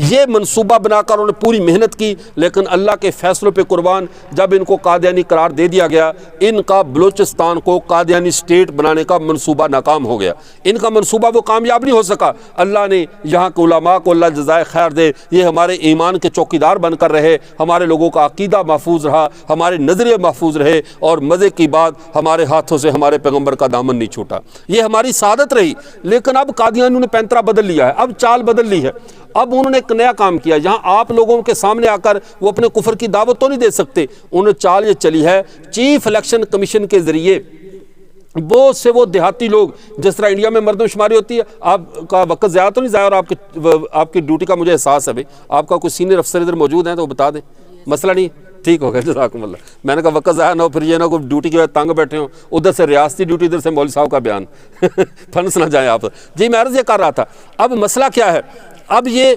یہ منصوبہ بنا کر انہوں نے پوری محنت کی، لیکن اللہ کے فیصلوں پہ قربان جب ان کو قادیانی قرار دے دیا گیا، ان کا بلوچستان کو قادیانی سٹیٹ بنانے کا منصوبہ ناکام ہو گیا۔ ان کا منصوبہ وہ کامیاب نہیں ہو سکا۔ اللہ نے یہاں کے علماء کو اللہ جزائے خیر دے، یہ ہمارے ایمان کے چوکیدار بن کر رہے، ہمارے لوگوں کا عقیدہ محفوظ رہا، ہمارے نظریے محفوظ رہے، اور مزے کی بات ہمارے ہاتھوں سے ہمارے پیغمبر کا دامن نہیں چھوٹا۔ یہ ہماری سعادت رہی۔ لیکن اب قادیانیوں نے پینترا بدل لیا ہے، اب چال بدل لی ہے۔ اب انہوں نے ایک نیا کام کیا، جہاں آپ لوگوں کے سامنے آ کر وہ اپنے کفر کی دعوت تو نہیں دے سکتے، انہوں نے چال یہ چلی ہے چیف الیکشن کمیشن کے ذریعے بہت سے وہ دیہاتی لوگ، جس طرح انڈیا میں مردم شماری ہوتی ہے، آپ کا وقت زیادہ تو نہیں ضائع، اور آپ کی ڈیوٹی کا مجھے احساس ہے، آپ کا کوئی سینئر افسر ادھر موجود ہیں تو وہ بتا دیں، مسئلہ نہیں ٹھیک ہو گیا، جزاکم اللہ۔ میں نے کہا وقت ضائع نہ ہو، پھر یہ نہ کوئی ڈیوٹی کے بعد تنگ بیٹھے ہوں، ادھر سے ریاستی ڈیوٹی، ادھر سے مولوی صاحب کا بیان، پھنس نہ جائیں آپ۔ جی میں عرض یہ کر رہا تھا، اب مسئلہ کیا ہے؟ اب یہ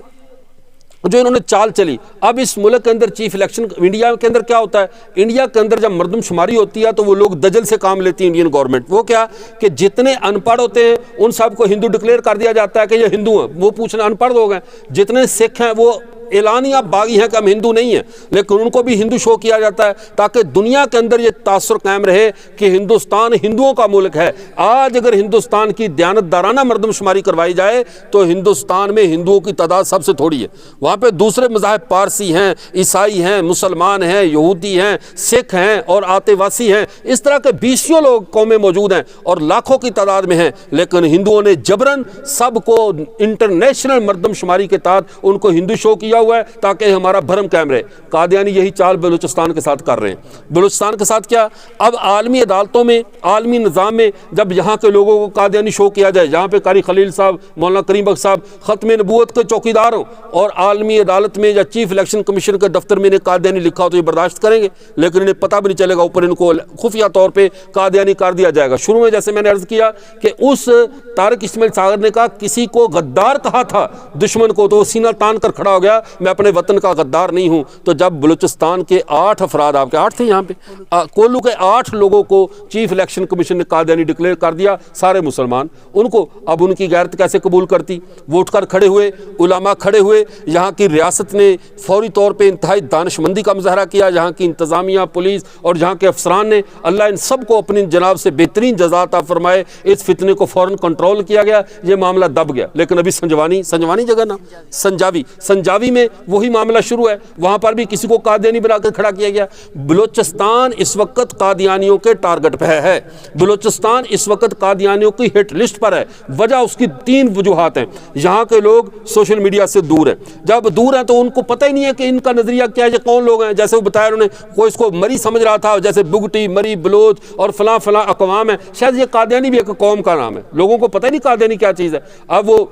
جو انہوں نے چال چلی، اب اس ملک کے اندر چیف الیکشن، انڈیا کے اندر کیا ہوتا ہے، انڈیا کے اندر جب مردم شماری ہوتی ہے تو وہ لوگ دجل سے کام لیتی ہے انڈین گورنمنٹ۔ وہ کیا کہ جتنے ان پڑھ ہوتے ہیں ان سب کو ہندو ڈکلیئر کر دیا جاتا ہے کہ یہ ہندو ہیں، وہ پوچھنا ان پڑھ لوگ ہیں۔ جتنے سکھ ہیں وہ اعلانیہ باغی ہیں کہ ہم ہندو نہیں ہیں، لیکن ان کو بھی ہندو شو کیا جاتا ہے تاکہ دنیا کے اندر یہ تاثر قائم رہے کہ ہندوستان ہندوؤں کا ملک ہے۔ آج اگر ہندوستان کی دیانتدارانہ مردم شماری کروائی جائے تو ہندوستان میں ہندوؤں کی تعداد سب سے تھوڑی ہے، وہاں پہ دوسرے مذاہب پارسی ہیں، عیسائی ہیں، مسلمان ہیں، یہودی ہیں، سکھ ہیں اور آتے واسی ہیں، اس طرح کے 20 لوگ قومیں موجود ہیں اور لاکھوں کی تعداد میں ہیں، لیکن ہندوؤں نے جبراً سب کو انٹرنیشنل مردم شماری کے تحت ان کو ہندو شو کیا ہوا ہے تاکہ ہمارا بھرم قائم رہے۔ قادیانی یہی چال بلوچستان کے ساتھ کر رہے ہیں۔ بلوچستان کے ساتھ کیا؟ اب عالمی عدالتوں میں، عالمی نظام میں جب یہاں کے لوگوں کو قادیانی شو کیا جائے، جہاں پہ قاری خلیل صاحب، مولانا کریم بخش صاحب ختم نبوت کے چوکیدار ہوں اور عالمی عدالت میں یا چیف الیکشن کمیشن کے دفتر میں انہیں قادیانی لکھا ہو تو یہ برداشت کریں گے، لیکن انہیں پتہ بھی نہیں چلے گا، اوپر ان کو خفیہ طور پہ قادیانی کر دیا جائے گا۔ شروع میں جیسے میں نے عرض کیا کہ اس طارق اسماعیل صاغر نے کہا کسی کو غدار کہا تھا دشمن کو تو وہ سینہ تان کر کھڑا ہو گیا، میں اپنے وطن کا غدار نہیں ہوں۔ تو جب بلوچستان کے 8 افراد، آپ کے 8 تھے یہاں پہ، کولو کے 8 لوگوں کو چیف الیکشن کمیشن نے قادیانی ڈکلیئر کر دیا، سارے مسلمان، ان کو اب ان کی غیرت کیسے قبول کرتی؟ وہ اٹھ کر کھڑے ہوئے، علماء کھڑے ہوئے، یہاں کی ریاست نے فوری طور پہ انتہائی دانش مندی کا مظاہرہ کیا، یہاں کی انتظامیہ، پولیس اور جہاں کے افسران نے، اللہ ان سب کو اپنی جناب سے بہترین جزا عطا فرمائے، اس فتنے کو فوراً کنٹرول کیا گیا، یہ معاملہ دب گیا۔ لیکن ابھی سنجوانی جگہ نا، سنجاوی میں وہی معاملہ شروع ہے، وہاں پر بھی کسی کو قادیانی بنا کر کھڑا کیا گیا۔ بلوچستان اس وقت قادیانیوں کے ٹارگٹ پہ ہے، بلوچستان اس وقت قادیانیوں کی ہٹ لسٹ پر ہے۔ وجہ اس کی 3 وجوہات ہیں۔ یہاں کے لوگ سوشل میڈیا سے دور ہیں، جب دور ہیں تو ان کو پتہ ہی نہیں ہے کہ ان کا نظریہ کیا ہے، یہ کون لوگ ہیں۔ جیسے وہ بتایا انہوں نے، کوئی اس کو مری سمجھ رہا تھا، جیسے بگٹی، مری، بلوچ اور فلاں فلاں اقوام ہیں، شاید یہ قادیانی بھی ایک قوم کا نام ہے، لوگوں کو پتہ ہی نہیں قادیانی کیا چیز ہے۔ اب وہ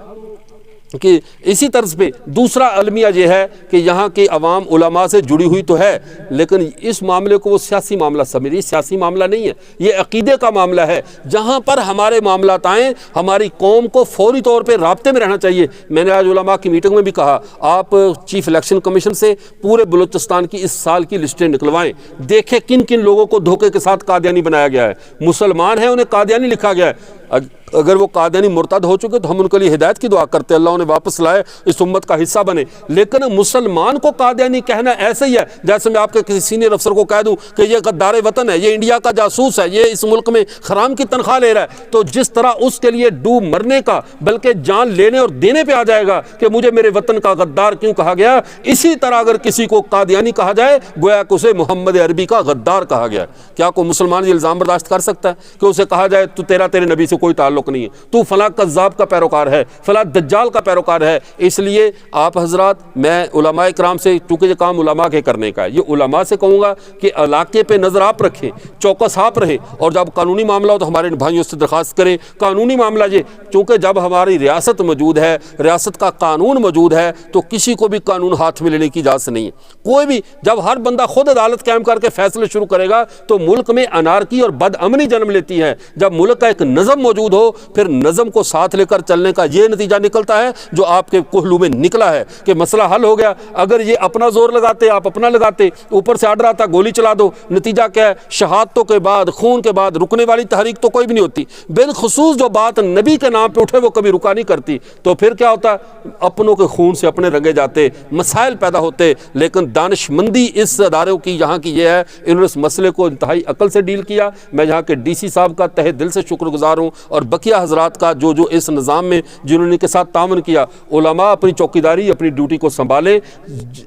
کہ اسی طرز پہ دوسرا المیہ یہ ہے کہ یہاں کی عوام علماء سے جڑی ہوئی تو ہے، لیکن اس معاملے کو وہ سیاسی معاملہ سمجھ رہی، سیاسی معاملہ نہیں ہے، یہ عقیدے کا معاملہ ہے۔ جہاں پر ہمارے معاملات آئیں، ہماری قوم کو فوری طور پہ رابطے میں رہنا چاہیے۔ میں نے آج علماء کی میٹنگ میں بھی کہا، آپ چیف الیکشن کمیشن سے پورے بلوچستان کی اس سال کی لسٹیں نکلوائیں، دیکھیں کن کن لوگوں کو دھوکے کے ساتھ قادیانی بنایا گیا ہے۔ مسلمان ہیں، انہیں قادیانی لکھا گیا ہے، اگر وہ قادیانی مرتد ہو چکے تو ہم ان کے لیے ہدایت کی دعا کرتے ہیں، اللہ انہیں واپس لائے، اس امت کا حصہ بنے۔ لیکن مسلمان کو قادیانی کہنا ایسے ہی ہے جیسے میں آپ کے کسی سینئر افسر کو کہہ دوں کہ یہ غدار وطن ہے، یہ انڈیا کا جاسوس ہے، یہ اس ملک میں حرام کی تنخواہ لے رہا ہے، تو جس طرح اس کے لیے ڈوب مرنے کا بلکہ جان لینے اور دینے پہ آ جائے گا کہ مجھے میرے وطن کا غدار کیوں کہا گیا، اسی طرح اگر کسی کو قادیانی کہا جائے گویا کہ اسے محمد عربی کا غدار کہا گیا ہے۔ کیا کوئی مسلمان یہ الزام برداشت کر سکتا ہے کہ اسے کہا جائے تو تیرے نبی سے کوئی تعلق نہیں ہے، تو فلاں کذاب کا پیروکار ہے، فلاں دجال کا پیروکار ہے؟ اس لیے آپ حضرات، میں علماء کرام سے، چونکہ یہ کام علماء کے کرنے کا ہے، یہ علماء سے کہوں گا کہ علاقے پہ نظر آپ رکھیں، چوکس آپ رہیں، اور جب قانونی معاملہ ہو تو ہمارے بھائیوں سے درخواست کریں۔ قانونی معاملہ یہ، چونکہ جب ہماری ریاست موجود ہے، ریاست کا قانون موجود ہے، تو کسی کو بھی قانون ہاتھ میں لینے کی اجازت نہیں ہے۔ کوئی بھی، جب ہر بندہ خود عدالت قائم کر کے فیصلے شروع کرے گا تو ملک میں انارکی اور بد امنی جنم لیتی ہے۔ جب ملک کا ایک نظم موجود ہو، پھر نظم کو ساتھ لے کر چلنے کا یہ نتیجہ نکلتا ہے جو آپ کے کوہلو میں نکلا ہے کہ مسئلہ حل ہو گیا۔ اگر یہ اپنا زور لگاتے، آپ اپنا لگاتے، اوپر سے آرڈر آتا گولی چلا دو، نتیجہ کیا ہے؟ شہادتوں کے بعد، خون کے بعد رکنے والی تحریک تو کوئی بھی نہیں ہوتی، بالخصوص جو بات نبی کے نام پہ اٹھے وہ کبھی رکا نہیں کرتی۔ تو پھر کیا ہوتا؟ اپنوں کے خون سے اپنے رنگے جاتے، مسائل پیدا ہوتے۔ لیکن دانش مندی اس اداروں کی یہاں کی یہ ہے، انہوں نے اس مسئلے کو انتہائی عقل سے ڈیل کیا۔ میں یہاں کے ڈی سی صاحب کا تہہ دل سے شکر گزار ہوں، اور بقیہ حضرات کا جو اس نظام میں جنہوں نے کے ساتھ تعاون کیا۔ علماء اپنی چوکیداری، اپنی ڈیوٹی کو سنبھالیں۔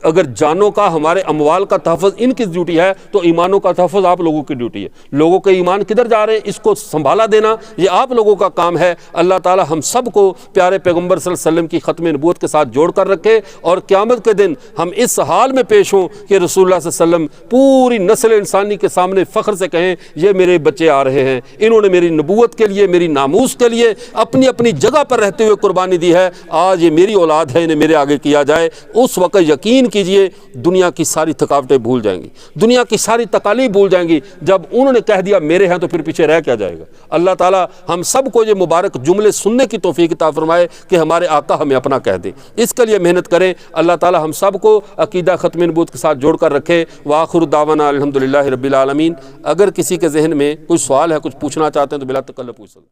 اگر جانوں کا، ہمارے اموال کا تحفظ ان کی ڈیوٹی ہے تو ایمانوں کا تحفظ آپ لوگوں کی ڈیوٹی ہے۔ لوگوں کے ایمان کدھر جا رہے ہیں اس کو سنبھالا دینا یہ آپ لوگوں کا کام ہے۔ اللہ تعالی ہم سب کو پیارے پیغمبر صلی اللہ علیہ وسلم کی ختم نبوت کے ساتھ جوڑ کر رکھے، اور قیامت کے دن ہم اس حال میں پیش ہوں کہ رسول اللہ صلی اللہ علیہ وسلم پوری نسل انسانی کے سامنے فخر سے کہیں یہ میرے بچے آ رہے ہیں، انہوں نے میری نبوت کے لیے، میری ناموس کے لیے اپنی اپنی جگہ پر رہتے ہوئے قربانی دی ہے، آج یہ میری اولاد ہے، انہیں میرے آگے کیا جائے۔ اس وقت یقین کیجئے دنیا کی ساری تھکاوٹیں بھول جائیں گی، دنیا کی ساری تکالیف بھول جائیں گی۔ جب انہوں نے کہہ دیا میرے ہیں تو پھر پیچھے رہ کیا جائے گا؟ اللہ تعالی ہم سب کو یہ مبارک جملے سننے کی توفیق عطا فرمائے کہ ہمارے آقا ہمیں اپنا کہہ دے، اس کے لیے محنت کریں۔ اللہ تعالی ہم سب کو عقیدہ ختم نبوت کے ساتھ جوڑ کر رکھے۔ وآخر دعوانا الحمدللہ رب العالمین۔ اگر کسی کے ذہن میں کوئی سوال ہے، کچھ پوچھنا چاہتے ہیں تو بلا تکلف پوچھ سکتے ہیں۔